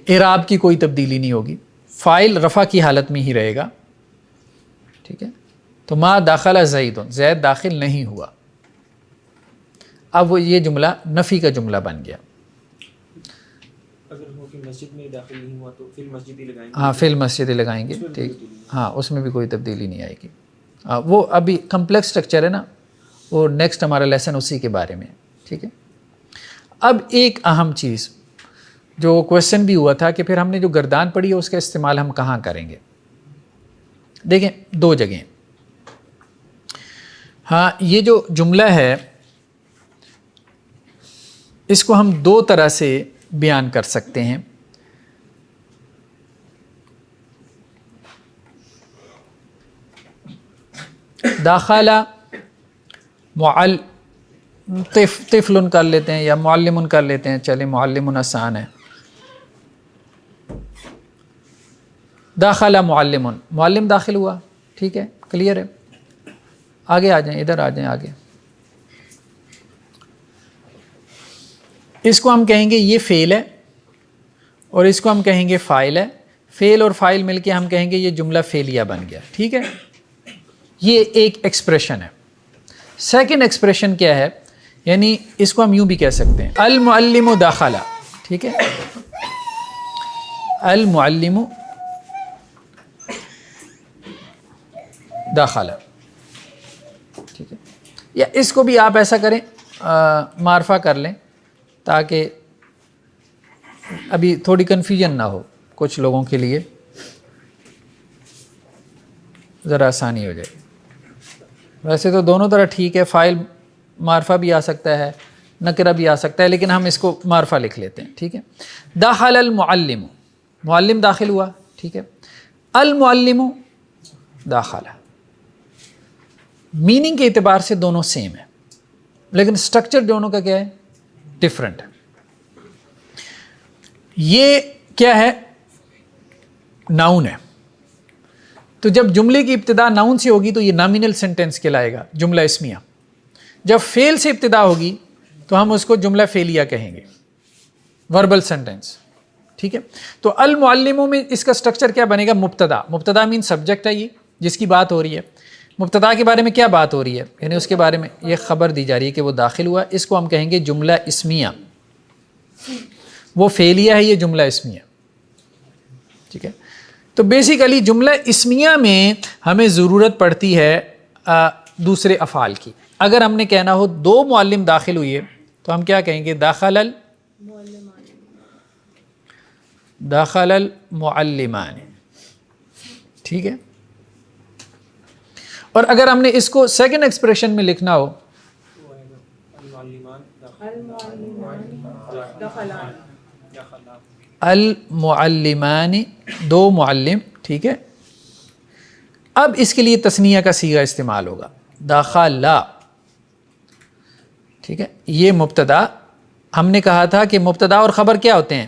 اعراب کی کوئی تبدیلی نہیں ہوگی، فاعل رفع کی حالت میں ہی رہے گا. ٹھیک ہے، تو ما داخل زید، زید داخل نہیں ہوا. اب وہ یہ جملہ نفی کا جملہ بن گیا. اگر وہ کہ مسجد میں داخل نہیں ہوا تو فی المسجد ہی لگائیں گے. ہاں، فی المسجد لگائیں گے. ٹھیک، ہاں اس میں بھی کوئی تبدیلی نہیں آئے گی. وہ ابھی کمپلیکس اسٹرکچر ہے نا، وہ نیکسٹ ہمارا لیسن اسی کے بارے میں. ٹھیک ہے، اب ایک اہم چیز جو کویسچن بھی ہوا تھا کہ پھر ہم نے جو گردان پڑھی ہے اس کا استعمال ہم کہاں کریں گے. دیکھیں، دو جگہیں. ہاں، یہ جو جملہ ہے اس کو ہم دو طرح سے بیان کر سکتے ہیں. داخلہ طفل کر لیتے ہیں یا معلم کر لیتے ہیں. چلیں معلم آسان ہے. داخلہ معلم، معلم داخل ہوا. ٹھیک ہے، کلیئر ہے. آگے آ جائیں، ادھر آ جائیں آگے. اس کو ہم کہیں گے یہ فعل ہے اور اس کو ہم کہیں گے فاعل ہے. فعل اور فاعل مل کے ہم کہیں گے یہ جملہ فعلیہ بن گیا. ٹھیک ہے، یہ ایک ایکسپریشن ہے. سیکنڈ ایکسپریشن کیا ہے؟ یعنی اس کو ہم یوں بھی کہہ سکتے ہیں المعلم داخلہ. ٹھیک ہے، المعلم داخلہ. ٹھیک ہے، یا اس کو بھی آپ ایسا کریں، معرفہ کر لیں تاکہ ابھی تھوڑی کنفیوژن نہ ہو کچھ لوگوں کے لیے، ذرا آسانی ہو جائے. ویسے تو دونوں طرح ٹھیک ہے، فاعل معرفہ بھی آ سکتا ہے، نکرہ بھی آ سکتا ہے، لیکن ہم اس کو معرفہ لکھ لیتے ہیں. ٹھیک ہے، دخل المعلم، معلم داخل ہوا. ٹھیک ہے، المعلم داخلہ. میننگ کے اعتبار سے دونوں سیم ہے لیکن اسٹرکچر دونوں کا کیا ہے؟ ڈفرنٹ ہے. یہ کیا ہے؟ ناؤن ہے. تو جب جملے کی ابتدا ناؤن سے ہوگی تو یہ نامینل سینٹینس کہلائے گا، جملہ اسمیہ. جب فعل سے ابتدا ہوگی تو ہم اس کو جملہ فعلیہ کہیں گے، وربل سینٹینس. ٹھیک ہے، تو المعلموں میں اس کا سٹرکچر کیا بنے گا؟ مبتدا. مبتدا مین سبجیکٹ ہے، یہ جس کی بات ہو رہی ہے. مبتدا کے بارے میں کیا بات ہو رہی ہے؟ یعنی اس کے بارے میں یہ خبر دی جا رہی ہے کہ وہ داخل ہوا. اس کو ہم کہیں گے جملہ اسمیہ. وہ فعلیہ ہے، یہ جملہ اسمیہ. ٹھیک ہے، تو بیسیکلی جملہ اسمیہ میں ہمیں ضرورت پڑتی ہے دوسرے افعال کی. اگر ہم نے کہنا ہو دو معلم داخل ہوئے تو ہم کیا کہیں گے؟ داخل المعلمان. ٹھیک ہے، اور اگر ہم نے اس کو سیکنڈ ایکسپریشن میں لکھنا ہو المعلمان، دو معلم. ٹھیک ہے، اب اس کے لیے تثنیہ کا صیغہ استعمال ہوگا، داخلہ. ٹھیک ہے، یہ مبتدا. ہم نے کہا تھا کہ مبتدا اور خبر کیا ہوتے ہیں؟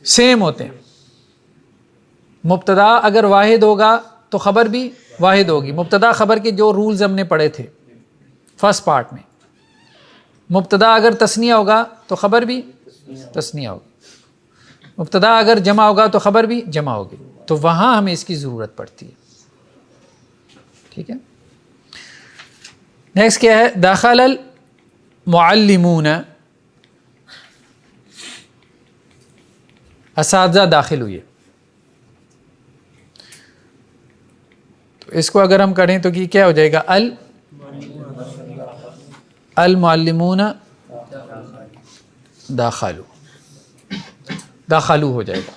سیم ہوتے ہیں. مبتدا اگر واحد ہوگا تو خبر بھی واحد ہوگی. مبتدا خبر کے جو رولز ہم نے پڑھے تھے فرسٹ پارٹ میں. مبتدا اگر تثنیہ ہوگا تو خبر بھی تثنیہ ہوگی. مبتدا اگر جمع ہوگا تو خبر بھی جمع ہوگی. تو وہاں ہمیں اس کی ضرورت پڑتی ہے. ٹھیک ہے، نیکسٹ کیا ہے؟ داخل المعلمون، اساتذہ داخل ہوئے. تو اس کو اگر ہم کریں تو کیا ہو جائے گا؟ المعلمون داخلو ہو جائے گا.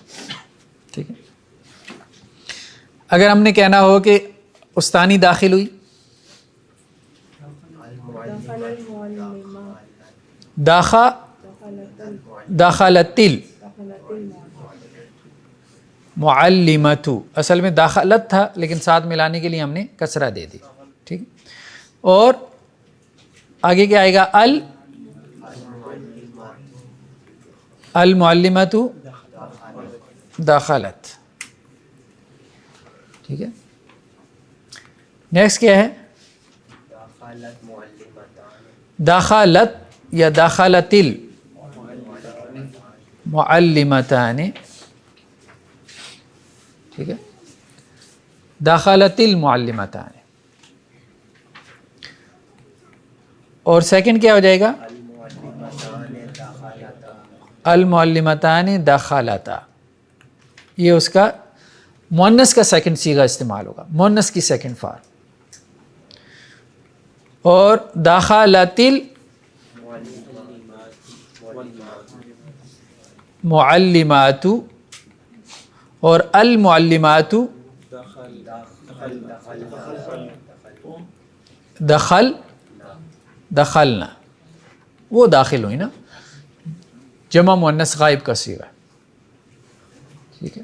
ٹھیک ہے. اگر ہم نے کہنا ہو کہ استانی داخل ہوئی، دخل المعلمہ، دخلت المعلمۃ، اصل میں داخلت تھا لیکن ساتھ ملانے کے لیے ہم نے کسرہ دے دی. ٹھیک. اور آگے کیا آئے گا؟ المعلمۃ دخلت. ٹھیک ہے. نیکسٹ کیا ہے؟ دخلت یا دخلت المعلمتان. ٹھیک ہے. دخلت المعلمتان. اور سیکنڈ کیا ہو جائے گا؟ المعلمتان دخلتا. یہ اس کا مؤنث کا سیکنڈ صیغہ استعمال ہوگا، مؤنث کی سیکنڈ فارم. اور دخلت المعلمات اور المعلمات دخلنا، وہ داخل ہوئی نا، جمع مؤنث غائب کا صیغہ. ٹھیک ہے.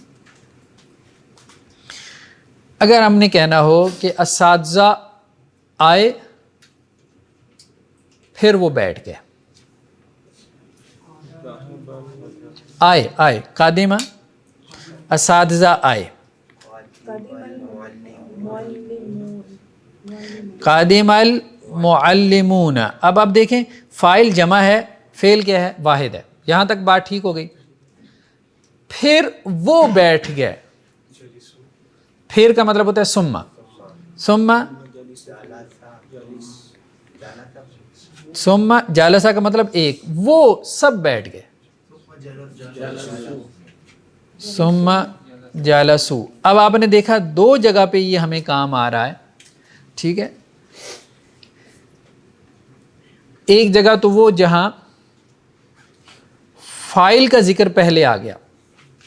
اگر ہم نے کہنا ہو کہ اساتذہ آئے پھر وہ بیٹھ گئے، آئے قادمہ، اساتذہ آئے، قادم المعلمون. اب آپ دیکھیں فاعل جمع ہے، فعل کیا ہے؟ واحد ہے. یہاں تک بات ٹھیک ہو گئی. پھر وہ بیٹھ گئے، پھر کا مطلب ہوتا ہے ثم جالسہ کا مطلب ایک، وہ سب بیٹھ گئے. ثم جالسو. اب آپ نے دیکھا دو جگہ پہ یہ ہمیں کام آ رہا ہے. ٹھیک ہے. ایک جگہ تو وہ جہاں فاعل کا ذکر پہلے آ گیا،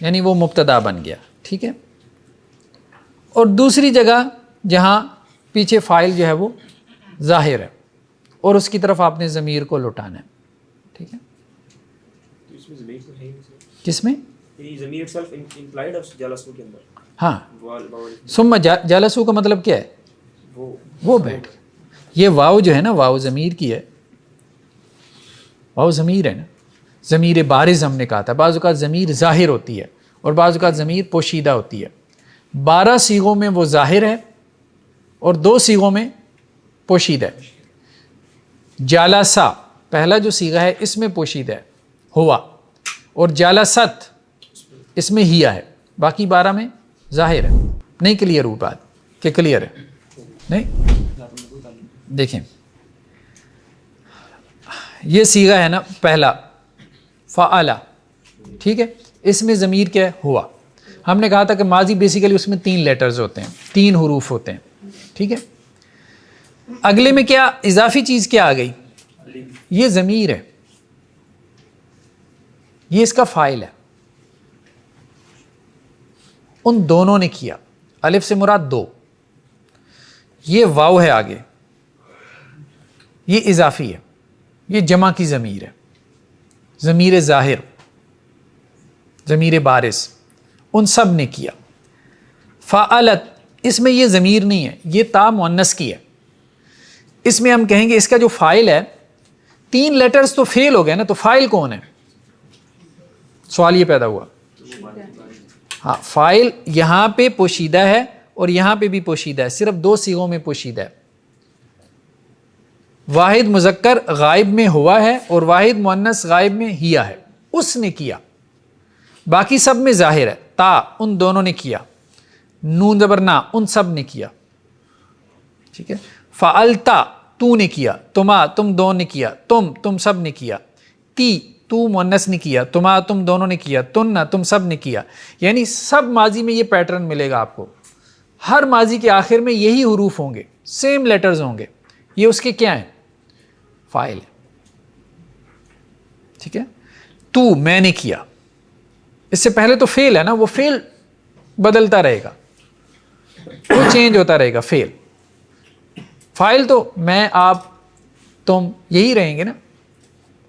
یعنی وہ مبتدا بن گیا. ٹھیک ہے. اور دوسری جگہ جہاں پیچھے فاعل جو ہے وہ ظاہر ہے اور اس کی طرف آپ نے ضمیر کو لوٹانا ہے. ٹھیک ہے. کس میں؟ ہاں. ثم جالسو کا مطلب کیا ہے؟ وہ بیٹھ گئے. یہ واو جو ہے نا، واو ضمیر کی ہے، واو ضمیر ہے نا، ضمیر بارز ہم نے کہا تھا. بعض اوقات ضمیر ظاہر ہوتی ہے اور بعض اوقات ضمیر پوشیدہ ہوتی ہے. 12 صیغوں میں وہ ظاہر ہے اور 2 صیغوں میں پوشیدہ ہے. جالسا پہلا جو صیغہ ہے اس میں پوشیدہ ہے ہوا، اور جالست اس میں ہیا ہے، باقی 12 میں ظاہر ہے. نہیں کلیئر ہوئی بات کہ کلیئر ہے؟ نہیں. دیکھیں یہ صیغہ ہے نا پہلا فعلا. ٹھیک ہے. اس میں ضمیر کیا ہے؟ ہوا. ہم نے کہا تھا کہ ماضی بیسیکلی اس میں 3 لیٹرز ہوتے ہیں، 3 حروف ہوتے ہیں. ٹھیک ہے. اگلے میں کیا اضافی چیز کیا آ گئی؟ یہ ضمیر ہے، یہ اس کا فاعل ہے. ان دونوں نے کیا. الف سے مراد 2، یہ واو ہے آگے، یہ اضافی ہے، یہ جمع کی ضمیر ہے، ضمیر ظاہر، ضمیر بارز. ان سب نے کیا. فعلت اس میں یہ ضمیر نہیں ہے، یہ تا مؤنث کی ہے. اس میں ہم کہیں گے اس کا جو فاعل ہے، 3 لیٹرز تو فعل ہو گئے نا، تو فاعل کون ہے؟ سوال یہ پیدا ہوا. ہاں فاعل یہاں پہ پوشیدہ ہے اور یہاں پہ بھی پوشیدہ ہے، صرف 2 صیغوں میں پوشیدہ ہے. واحد مذکر غائب میں ہوا ہے اور واحد مؤنث غائب میں ہیا ہے. اس نے کیا. باقی سب میں ظاہر ہے. تا ان دونوں نے کیا. نون زبر نا ان سب نے کیا. ٹھیک ہے. فعلتا تو نے کیا. تما تم دونوں نے کیا. تم سب نے کیا. تی تو مؤنث نے کیا. تما تم دونوں نے کیا. تن تم سب نے کیا. یعنی سب ماضی میں یہ پیٹرن ملے گا آپ کو. ہر ماضی کے آخر میں یہی حروف ہوں گے، سیم لیٹرز ہوں گے. یہ اس کے کیا ہیں؟ فاعل ہے. ٹھیک ہے. تو میں نے کیا، اس سے پہلے تو فعل ہے نا، وہ فعل بدلتا رہے گا, وہ چینج ہوتا رہے گا. فعل فاعل تو میں آپ تم یہی رہیں گے نا,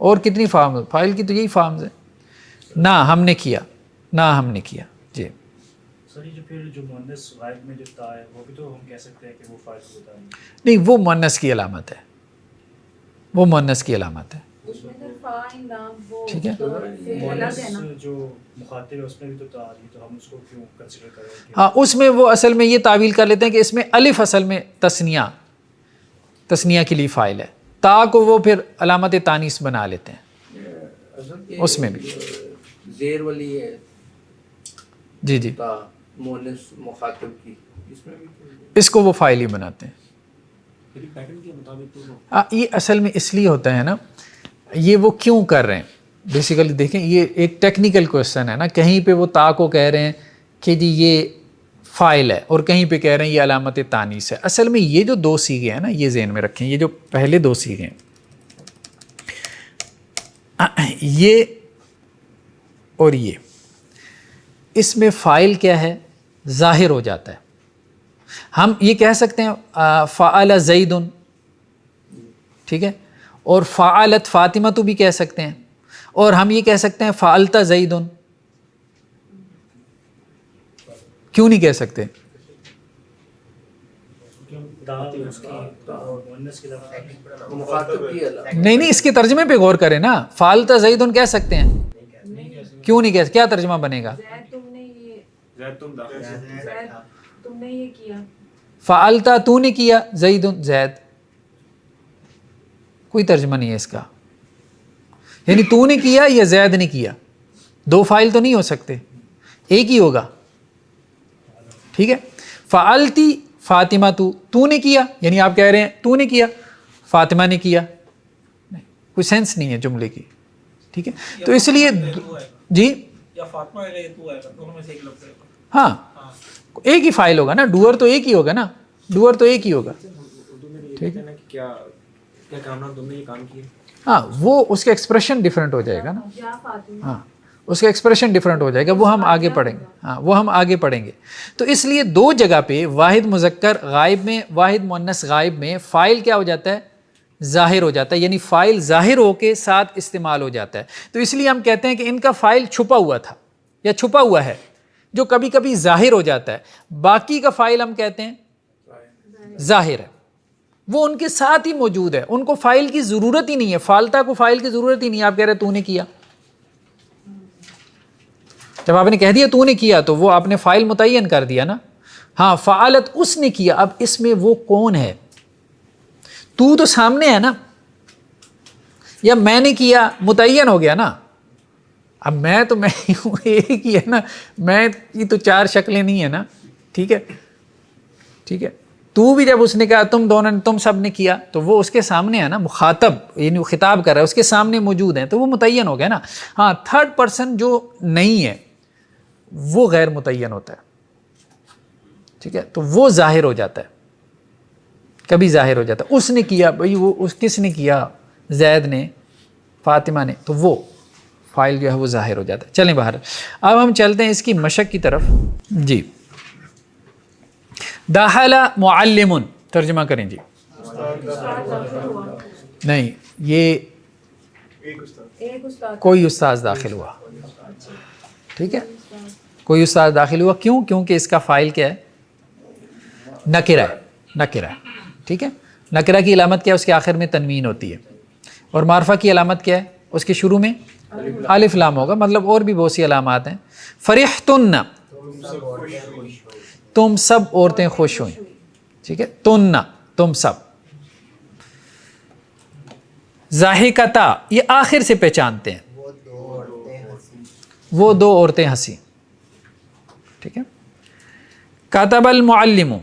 اور کتنی فارم فاعل کی تو یہی فارمز ہیں. نہ ہم نے کیا, نہ ہم نے کیا. جی سر یہ جو پھر جو مؤنث غائب میں جو تا ہے وہ بھی تو ہم کہہ سکتے ہیں کہ وہ فاعل ہوتا ہے. نہیں, وہ مؤنث کی علامت ہے, وہ مؤنث کی علامت ہے. اس میں تو فاعل نام وہ ٹھیک ہے. مؤنث جو مخاطب ہے اس میں بھی تو تا آ رہی ہے, تو ہم اس کو کیوں کنسیڈر کریں؟ ہاں, اس میں وہ اصل میں یہ تعویل کر لیتے ہیں کہ اس میں الف اصل میں تثنیہ کے لیے فاعل ہے, تا کو وہ پھر علامت تانیث بنا لیتے ہیں اس میں بھی. زیر والی ہے جی جی, تا مؤنث مخاطب کی, اس میں بھی اس کو وہ فاعل ہی بناتے ہیں. پیٹرن کے مطابق یہ اصل میں اس لیے ہوتا ہے نا, یہ وہ کیوں کر رہے ہیں بیسیکلی دیکھیں, یہ ایک ٹیکنیکل کوسچن ہے نا. کہیں پہ وہ تا کو کہہ رہے ہیں کہ جی یہ فاعل ہے, اور کہیں پہ کہہ رہے ہیں یہ علامت تانیث ہے. اصل میں یہ جو دو صیغے ہیں نا, یہ ذہن میں رکھیں, یہ جو پہلے دو صیغے ہیں یہ اور یہ, اس میں فاعل کیا ہے, ظاہر ہو جاتا ہے. ہم یہ کہہ سکتے ہیں فعل زید, ٹھیک ہے, اور فعلت فاطمہ تو بھی کہہ سکتے ہیں, اور ہم یہ کہہ سکتے ہیں فعلت زید. کیوں نہیں کہہ سکتے؟ نہیں, اس کے ترجمے پہ غور کریں نا. فعلت زید کہہ سکتے ہیں, کیوں نہیں کہہ, کیا ترجمہ بنے گا؟ تم نے یہ کیا. فعلتا تو نے کیا, زید زید, کوئی ترجمہ نہیں ہے اس کا. یعنی تو نے کیا یا زید نے کیا, دو فاعل تو نہیں ہو سکتے, ایک ہی ہوگا. ٹھیک ہے. فعلتی فاطمہ تو نے کیا, یعنی آپ کہہ رہے ہیں تو نے کیا, فاطمہ نے کیا, کوئی سینس نہیں ہے جملے کی. ٹھیک ہے, تو اس لیے جی یا فاطمہ ہے تو ہے, دونوں میں سے ایک لفظ ہے. ہاں, ایک ہی فاعل ہوگا نا, ڈوور تو ایک ہی ہوگا نا, ڈوور تو ایک ہی ہوگا. ٹھیک ہے نا, کہ کیا کیا کام تم نے یہ کام کیا. ہاں, وہ اس کا ایکسپریشن ڈفرینٹ ہو جائے گا نا. یا فاطمہ, ہاں, اس کا ایکسپریشن ڈفرینٹ ہو جائے گا, وہ ہم آگے پڑھیں گے. ہاں, وہ ہم آگے پڑھیں گے. تو اس لیے دو جگہ پہ واحد مذکر غائب میں, واحد مؤنث غائب میں فاعل کیا ہو جاتا ہے, ظاہر ہو جاتا ہے. یعنی فاعل ظاہر ہو کے ساتھ استعمال ہو جاتا ہے. تو اس لیے ہم کہتے ہیں کہ ان کا فاعل چھپا ہوا تھا یا چھپا ہوا ہے, جو کبھی کبھی ظاہر ہو جاتا ہے. باقی کا فاعل ہم کہتے ہیں ظاہر ہے, وہ ان کے ساتھ ہی موجود ہے, ان کو فاعل کی ضرورت ہی نہیں ہے. فالتا کو فاعل کی ضرورت ہی نہیں ہے. آپ کہہ رہے تو نے کیا, جب آپ نے کہہ دیا تو نے کیا تو وہ آپ نے فاعل متعین کر دیا نا. ہاں, فعلت اس نے کیا, اب اس میں وہ کون ہے, تو سامنے ہے نا, یا میں نے کیا متعین ہو گیا نا. اب میں تو میں ہوں, ایک ہی ہے نا, میں کی تو چار شکلیں نہیں ہیں نا. ٹھیک ہے, ٹھیک ہے. تو بھی جب اس نے کہا تم دونوں نے, تم سب نے کیا, تو وہ اس کے سامنے ہے نا, مخاطب یعنی خطاب کر رہا ہے, اس کے سامنے موجود ہیں, تو وہ متعین ہو گیا نا. ہاں, تھرڈ پرسن جو نہیں ہے وہ غیر متعین ہوتا ہے. ٹھیک ہے, تو وہ ظاہر ہو جاتا ہے, کبھی ظاہر ہو جاتا ہے. اس نے کیا, بھئی وہ اس کس نے کیا, زید نے, فاطمہ نے, تو وہ فاعل جو ہے وہ ظاہر ہو جاتا ہے. چلیں باہر, اب ہم چلتے ہیں اس کی مشق کی طرف. جی, دخل معلم, ترجمہ کریں جی. نہیں, یہ ایک استاد, کوئی استاذ داخل ہوا. ٹھیک ہے, کوئی استاد داخل ہوا. کیوں؟ کیونکہ اس کا فاعل کیا ہے, نکرہ ہے. نکرہ, ٹھیک ہے. نکرہ کی علامت کیا ہے, اس کے آخر میں تنوین ہوتی ہے. اور معرفہ کی علامت کیا ہے, اس کے شروع میں الف لام ہوگا. مطلب اور بھی بہت سی علامات ہیں. فرحتن, تم سب عورتیں خوش ہوئیں. ٹھیک ہے, تن, تم سب. ضاحکتا, یہ آخر سے پہچانتے ہیں, وہ دو عورتیں ہنسی. ٹھیک ہے. کتب المعلم,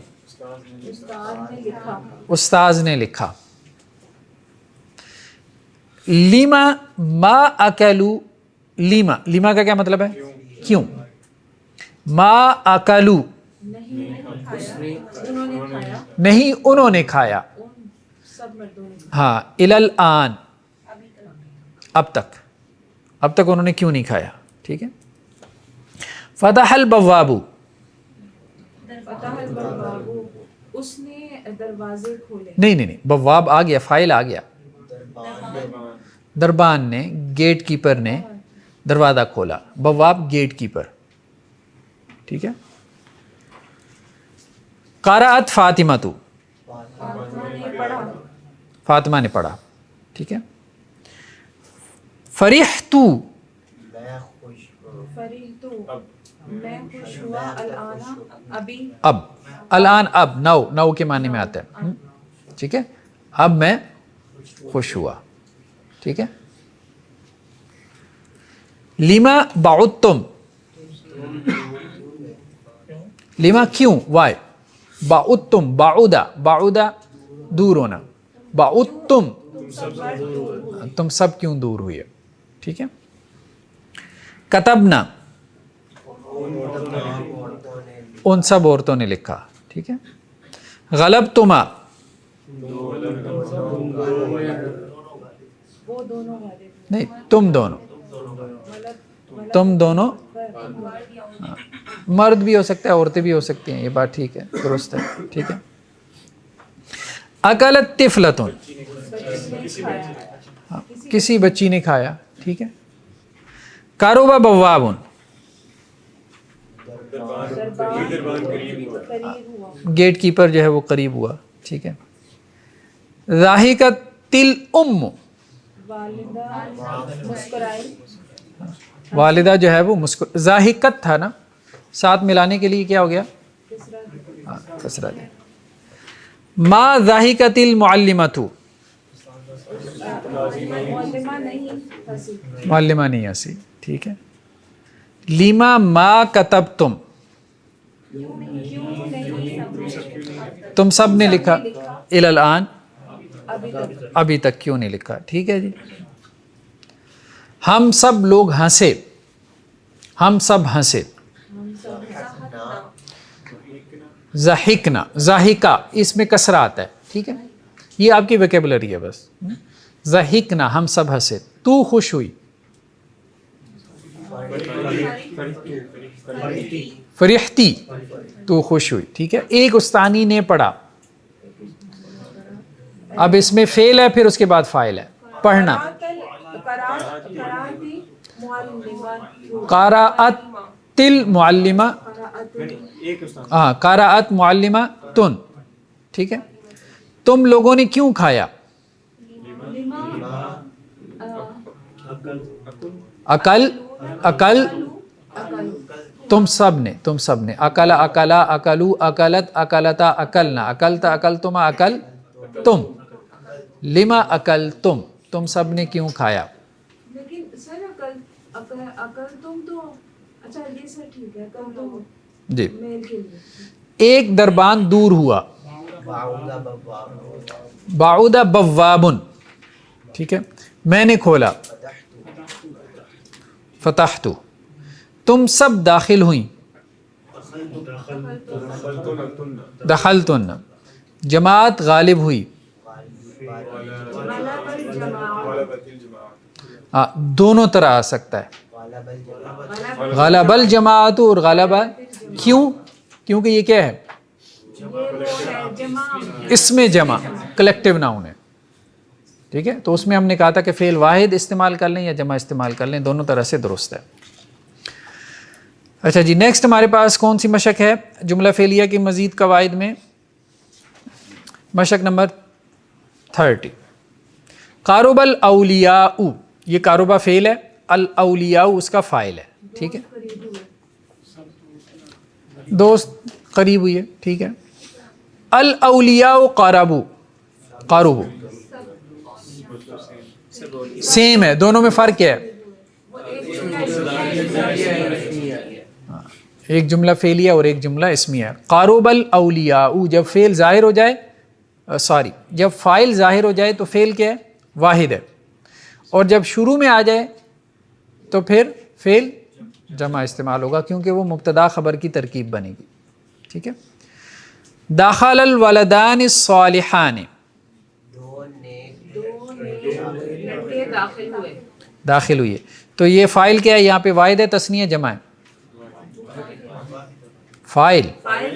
استاذ نے لکھا. لیما ما اکلو, لیما, لیما کا کیا مطلب ہے, کیوں. ما اکلو, نہیں انہوں نے کھایا. ہاں, الان, اب تک, اب تک انہوں نے کیوں نہیں کھایا. ٹھیک ہے. فتح البواب, فتح البواب، اس نے دروازے کھولے. نہیں بواب آ گیا، فائل آ گیا. دربان نے، گیٹ کیپر نے دروازہ کھولا. بواب گیٹ کیپر. ٹھیک ہے. قرأت فاطمہ تو، فاطمہ نے پڑھا. ٹھیک ہے. فرحت، میں خوش ہوا. الآن، ابھی. اب، الآن اب، نو کے معنی میں آتا ہے. ٹھیک ہے. اب میں خوش ہوا. ٹھیک ہے. لما بعدتم، لما کیوں، وائی. بعدتم، بعودا دور ہونا. بعدتم تم سب کیوں دور ہوئے. ٹھیک ہے. کتبنا، ان سب عورتوں نے لکھا. ٹھیک ہے. غلبتما، وہ دونوں والے، نہیں تم دونوں، تم دونوں. مرد بھی ہو سکتا ہے، عورتیں بھی ہو سکتی ہیں. یہ بات ٹھیک ہے، درست ہے. ٹھیک ہے. اکلت طفلتن، کسی بچی نے کھایا. ٹھیک ہے. کاروبا بوابن، گیٹ کیپر جو ہے وہ قریب ہوا. ٹھیک ہے. ضاحکت الام، والدہ مسکرائی. والدہ جو ہے وہ ضاحکت تھا نا، ساتھ ملانے کے لیے کیا ہو گیا، کسرہ دیا. ما ضاحکت المعلمۃ، معلمہ نہیں ہنسی. ٹھیک ہے. لما ما کتبتم، تم سب نے لکھا. الی الآن، ابھی تک کیوں نہیں لکھا. ٹھیک ہے جی. ہم سب لوگ ہنسے، ہم سب ہنسے. ضحکنا، ضاحکہ اس میں کسرہ آتا ہے. ٹھیک ہے. یہ آپ کی ویکیبلری ہے بس. ضحکنا، ہم سب ہنسے. تو خوش ہوئی. فرحتی، تو خوش ہوئی. ٹھیک ہے. ایک استانی نے پڑھا. اب اس میں فعل ہے، پھر اس کے بعد فاعل ہے. پڑھنا. قرأت المعلمہ، ہاں قرأت معلمہ تن. ٹھیک ہے. تم لوگوں نے کیوں کھایا. اکل تم سب نے، تم سب نے. اکلا، اکلا، اکلو، اکلت، اکلتا، اکلنا، اکلتا، اکلتما، اکل تم. لما اکل تم سب نے کیوں کھایا. لیکن سر عقل تم تو اچھا، یہ سر ٹھیک ہے. عقل تم جی. میل کے لیے. ایک دربان دور ہوا. بعود بوابن. ٹھیک ہے. میں نے کھولا. فتحت. تم سب داخل ہوئیں. دخلتن. جماعت غالب ہوئی. دونوں طرح آ سکتا ہے. غلب الجماعت اور غلب. کیوں؟ کیونکہ یہ کیا ہے، اس میں جمع، کلیکٹیو ناؤن ہے. ٹھیک ہے. تو اس میں ہم نے کہا تھا کہ فعل واحد استعمال کر لیں یا جمع استعمال کر لیں، دونوں طرح سے درست ہے. اچھا جی. نیکسٹ ہمارے پاس کون سی مشق ہے جملہ فعلیہ کی مزید قواعد میں؟ مشق نمبر 30. قارب الاولیاء، یہ قاربہ فعل ہے، الاولیاء اس کا فاعل ہے. ٹھیک ہے. دوست قریب ہوئی ہے. ٹھیک ہے. الاولیاء قاربو، قاربو سیم ہے، دونوں میں فرق کیا ہے؟ ایک جملہ فعلیہ اور ایک جملہ اسمیہ. قارب الاولیاء جب فعل ظاہر ہو جائے، جب فاعل ظاہر ہو جائے تو فعل کیا ہے؟ واحد ہے. اور جب شروع میں آ جائے تو پھر فعل جمع استعمال ہوگا، کیونکہ وہ مبتدا خبر کی ترکیب بنے گی. ٹھیک ہے. داخل الولدان الصالحان، داخل ہوئی ہے. تو یہ فاعل کیا ہے یہاں پہ؟ واحد ہے، تثنیہ جمع ہے. فائل فاعل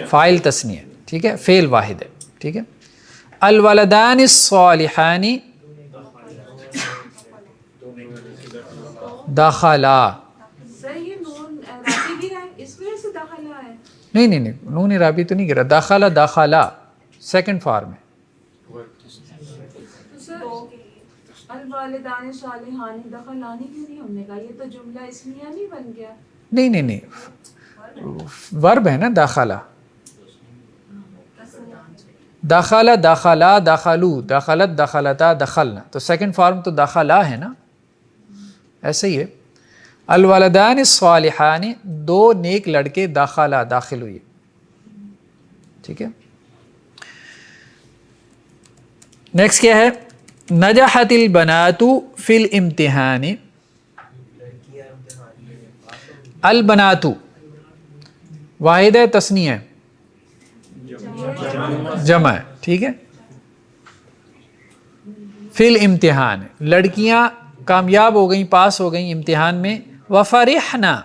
فائل تسنیہ، ٹھیک ہے، فعل واحد ہے، ٹھیک ہے. الولدان الصالحان دخلا. سر یہ نون رابطی بھی ہے اس وجہ سے داخلہ ہے. نہیں نون رابی تو نہیں گرا، داخلہ سیکنڈ فارم ہے. تو سر الوالدان صالحان دخلانی کیوں نہیں ہم نے کہا؟ یہ تو جملہ اسمیہ نہیں بن گیا. نہیں ورب ہے نا داخلہ. داخلہ داخلہ داخلو داخلت داخلتا دخلنا، تو سیکنڈ فارم تو داخلہ ہے نا، ایسے ہی ہے. الولدان الصالحان، دو نیک لڑکے داخلہ داخل ہوئے، ٹھیک ہے. نیکسٹ کیا ہے؟ نجحت البنات فی الامتحان. البنات واحد ہے، تثنیہ ہے، جمع ہے، ٹھیک ہے. فی الامتحان، لڑکیاں کامیاب ہو گئیں، پاس ہو گئیں امتحان میں. وفرحنا،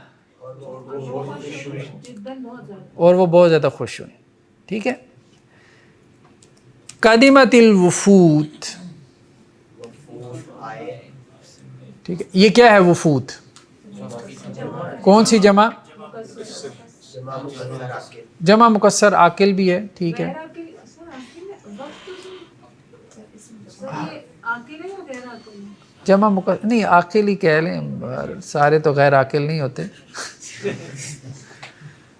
اور وہ بہت زیادہ خوش ہوئیں، ٹھیک ہے. قدمت الوفود، ٹھیک ہے. یہ کیا ہے وفود؟ کون سی جمع؟ جمع مکسر عاقل بھی ہے، ٹھیک ہے. جمع مکسر نہیں، عاقل ہی کہہ لیں، سارے تو غیر عاقل نہیں ہوتے.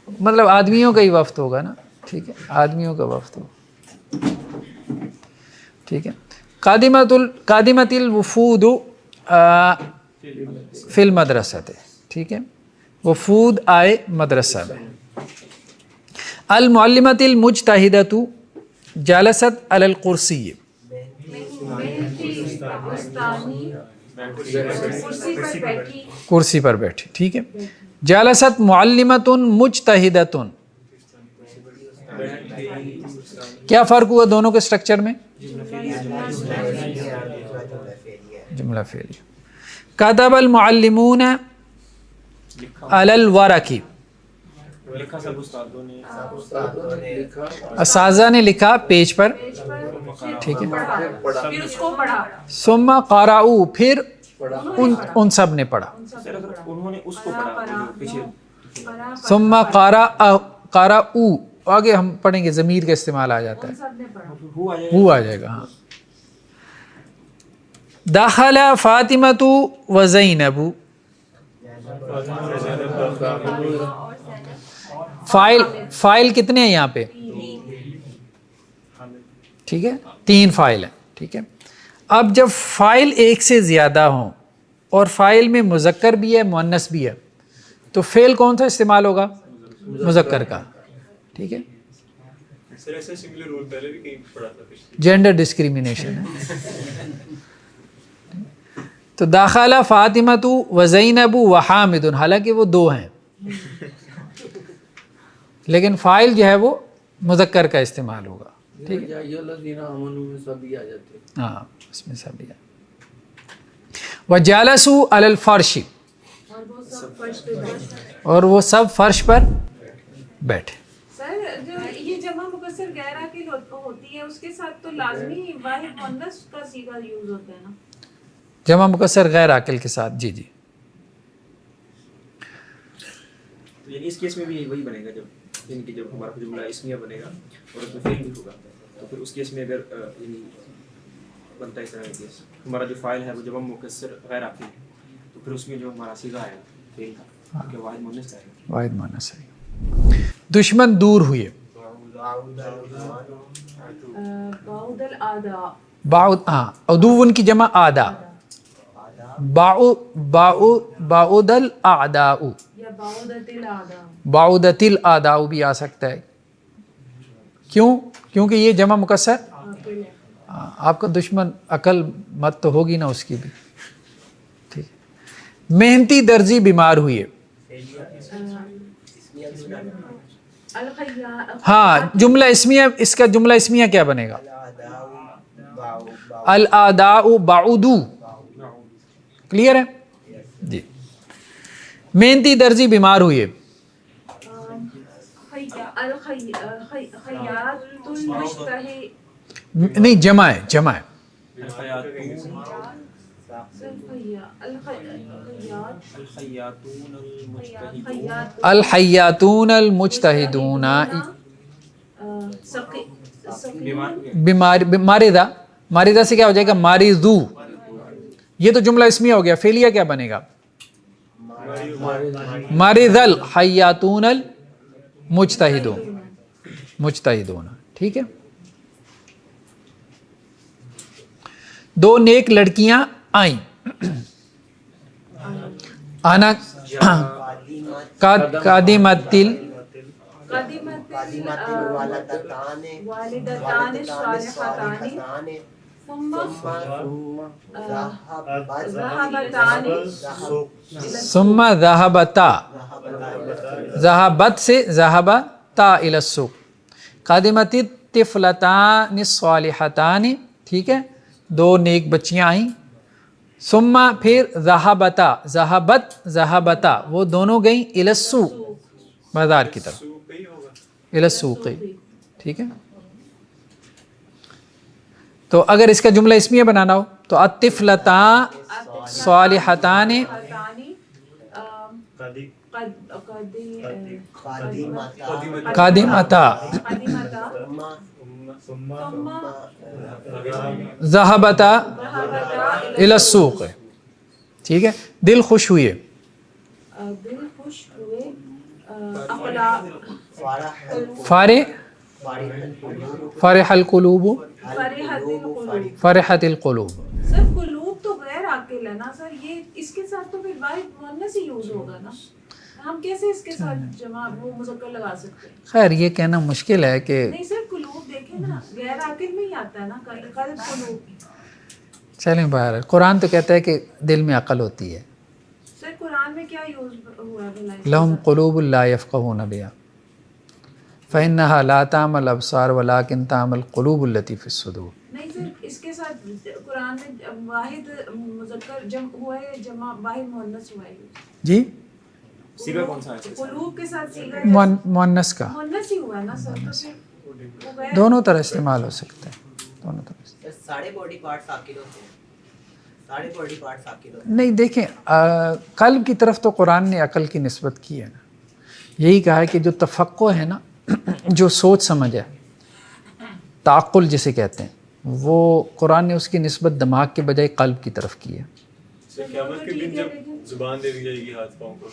مطلب آدمیوں کا ہی وفد ہوگا نا، ٹھیک ہے، آدمیوں کا وفد ہوگا، ٹھیک ہے. قادمت الوفود فی المدرسۃ، ٹھیک ہے، وفود آئے مدرسہ میں. المعلمۃ المجتہدۃ جلست علی الکرسی، کرسی پر بیٹھی، ٹھیک ہے. جلست معلمۃ مجتہدۃ، کیا فرق ہوا دونوں کے سٹرکچر میں؟ جملہ فعلیہ. کتب المعلمون علی الورق، اساتذہ نے لکھا پیج پر، ٹھیک ہے. پھر اس کو پڑھا. ثم قرأوا، پھر ان سب نے پڑھا. سر اگر انہوں نے اس کو پڑھا پیچھے، ثم قرأوا، آگے ہم پڑھیں گے ضمیر کا استعمال آ جاتا ہے، وہ آ جائے گا. ہاں. دخل فاطمۃ و زینب، فائل کتنے ہیں یہاں پہ؟ ٹھیک ہے، 3 فائل ہیں، ٹھیک ہے. اب جب فائل ایک سے زیادہ ہوں اور فائل میں مذکر بھی ہے مؤنث بھی ہے، تو فعل کون سا استعمال ہوگا؟ مذکر کا، ٹھیک ہے. جینڈر ڈسکریمنیشن ہے. تو داخلہ فاطمۃ و زینب و حامد، حالانکہ وہ 2 ہیں، لیکن فائل جو ہے وہ مذکر کا استعمال ہوگا، ٹھیک ہے. ہاں اس میں سب ہے. وجالسوا علی الفرش، اور وہ سب فرش پر بیٹھے. سر جو یہ جمع مکسر غیر عاقل ہوتی ہے، اس کے ساتھ تو لازمی واحد مؤنث کا صیغہ یوز ہوتا ہے نا. جمع مکسر غیر عاقل کے ساتھ، جی جی. یعنی اس کیس میں بھی وہی بنے گا، جب ہمارا جملہ اسمیہ بنے گا اور اس میں فعل بھی ہوگا، تو پھر اس کیس میں اگر یعنی بنتا ہے اس طرح کا کیس، ہمارا جو فاعل ہے وہ جمع مکسر غیر عاقل ہے، تو پھر اس میں جو ہمارا صیغہ ہے فعل کا، کہ واحد مؤنث ہے، واحد مؤنث ہے. دشمن دور ہوئے، بعد الاعداء، بعد، ہاں، عدوٌ کی جمع آداء، بعد الاعداء، یا بعدت الاعداء، بعدت الاعداء بھی آ سکتا ہے. کیوں؟ کیونکہ یہ جمع مکسر، عاقل ہے. آپ کا دشمن عقل مت تو ہوگی نا اس کی بھی، ٹھیک. محنتی درزی بیمار ہوئی ہے، ہاں جملہ اسمیہ، اس کا جملہ اسمیہ کیا بنے گا؟ الاعداء بعدوا، کلیئر ہے جی. محنتی درزی بیمار ہوئی ہے، الخیاط المشتہی نہیں، جمع ہے، جمع ہے. الحیاتون المجتہدون، ماردہ، ماردہ سے کیا ہو جائے گا؟ ماردو. یہ تو جملہ اسمیہ ہو گیا. فعلیہ کیا بنے گا؟ مارد الحیاتون المجتہدون، مجتہدون. ٹھیک ہے. دو نیک لڑکیاں آئیں. آنا قادمت والدتان صالحتان ثم ثم ذهبتا، ذهبت سے ذهبتا الى السوق. قادمت الطفلتان الصالحتان، ٹھیک ہے، دو نیک بچیاں آئیں. ثم پھر ذهبتا، ذهبت ذهبتا، وہ دونوں گئیں الى السوق، بازار کی طرف، الى السوق. ٹھیک ہے. تو اگر اس کا جملہ اسمیہ بنانا ہو تو الطفلتان صالحتان قادمتا ذهبتا الى السوق. ٹھیک ہے. دل خوش ہوئے، دل خوش ہوئے، اخلاق فرح القلوب، فرحت القلوب. سر قلوب تو غیر عاقل ہے نا سر، یہ اس کے ساتھ تو پھر واحد مؤنث ہی یوز ہوگا نا. ہم کیسے اس کے ساتھ جمع وہ مذکر لگا سکتے ہیں؟ خیر یہ کہنا مشکل ہے کہ نہیں سر، قلوب دیکھیں نا، غیر عاقل میں ہی آتا ہے نا قلب قلوب. چلیں باہر، قرآن تو کہتا ہے کہ دل میں عقل ہوتی ہے. سر قرآن میں کیا یوز ہوا ہے بھلا؟ لہم قلوب لا یفقہون بہا فإنها لا تعمى الأبصار ولكن تعمى القلوب التي في الصدور. نہیں سر، اس کے ساتھ قرآن میں واحد مذکر جمع ہوا ہے، جمع واحد مؤنث ہوا ہے. جی سیگا کون سا ہے؟ قلوب کے ساتھ سیگا مؤنث کا مؤنث ہی ہوا ہے نا سر، تو پھر وہ غیر دونوں طرح استعمال ہو سکتا ہے، دونوں طرح. سارے باڈی پارٹس عاقل ہوتے ہیں، سارے باڈی پارٹس عاقل ہوتے ہیں. نہیں دیکھیں، قلب کی طرف تو قرآن نے عقل کی نسبت کی ہے نا. یہی کہا ہے کہ جو تفقہ ہے نا، جو سوچ سمجھ ہے، تعقل جسے کہتے ہیں، وہ قرآن نے اس کی نسبت دماغ کے بجائے قلب کی طرف کی ہے. قیامت کے دن جب زبان دے دی جائے گی ہاتھ پاؤں کو،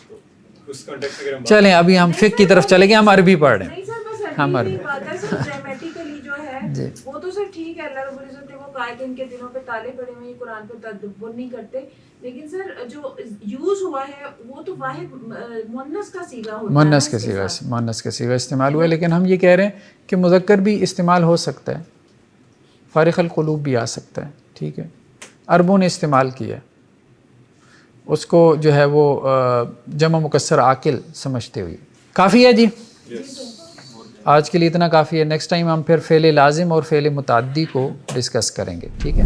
تو اس کانٹیکس اگر ہم چلیں ابھی ہم فقہ کی طرف چلے گئے، ہم عربی پڑھ رہے ہیں. نہیں سر، بس ہم عربی نہیں بات ہے سر. گرامیٹیکلی جو ہے جی. وہ تو سر ٹھیک ہے، اللہ رب العزت نے وہ قائد ان کے دلوں پہ تالے پڑے ہوئے، قرآن پہ تدبر نہیں کرتے. لیکن سر جو یوز ہوا ہے وہ تو واحد مؤنث کا صیغہ ہوتا ہے، مؤنث کا صیغہ استعمال ہوا ہے. لیکن ہم یہ کہہ رہے ہیں کہ مذکر بھی استعمال ہو سکتا ہے، فارغ القلوب بھی آ سکتا ہے. ٹھیک ہے. عربوں نے استعمال کیا ہے اس کو، جو ہے وہ جمع مکسر عاقل سمجھتے ہوئے. کافی ہے جی، آج کے لیے اتنا کافی ہے. نیکسٹ ٹائم ہم پھر فعل لازم اور فعل متعدی کو ڈسکس کریں گے. ٹھیک ہے.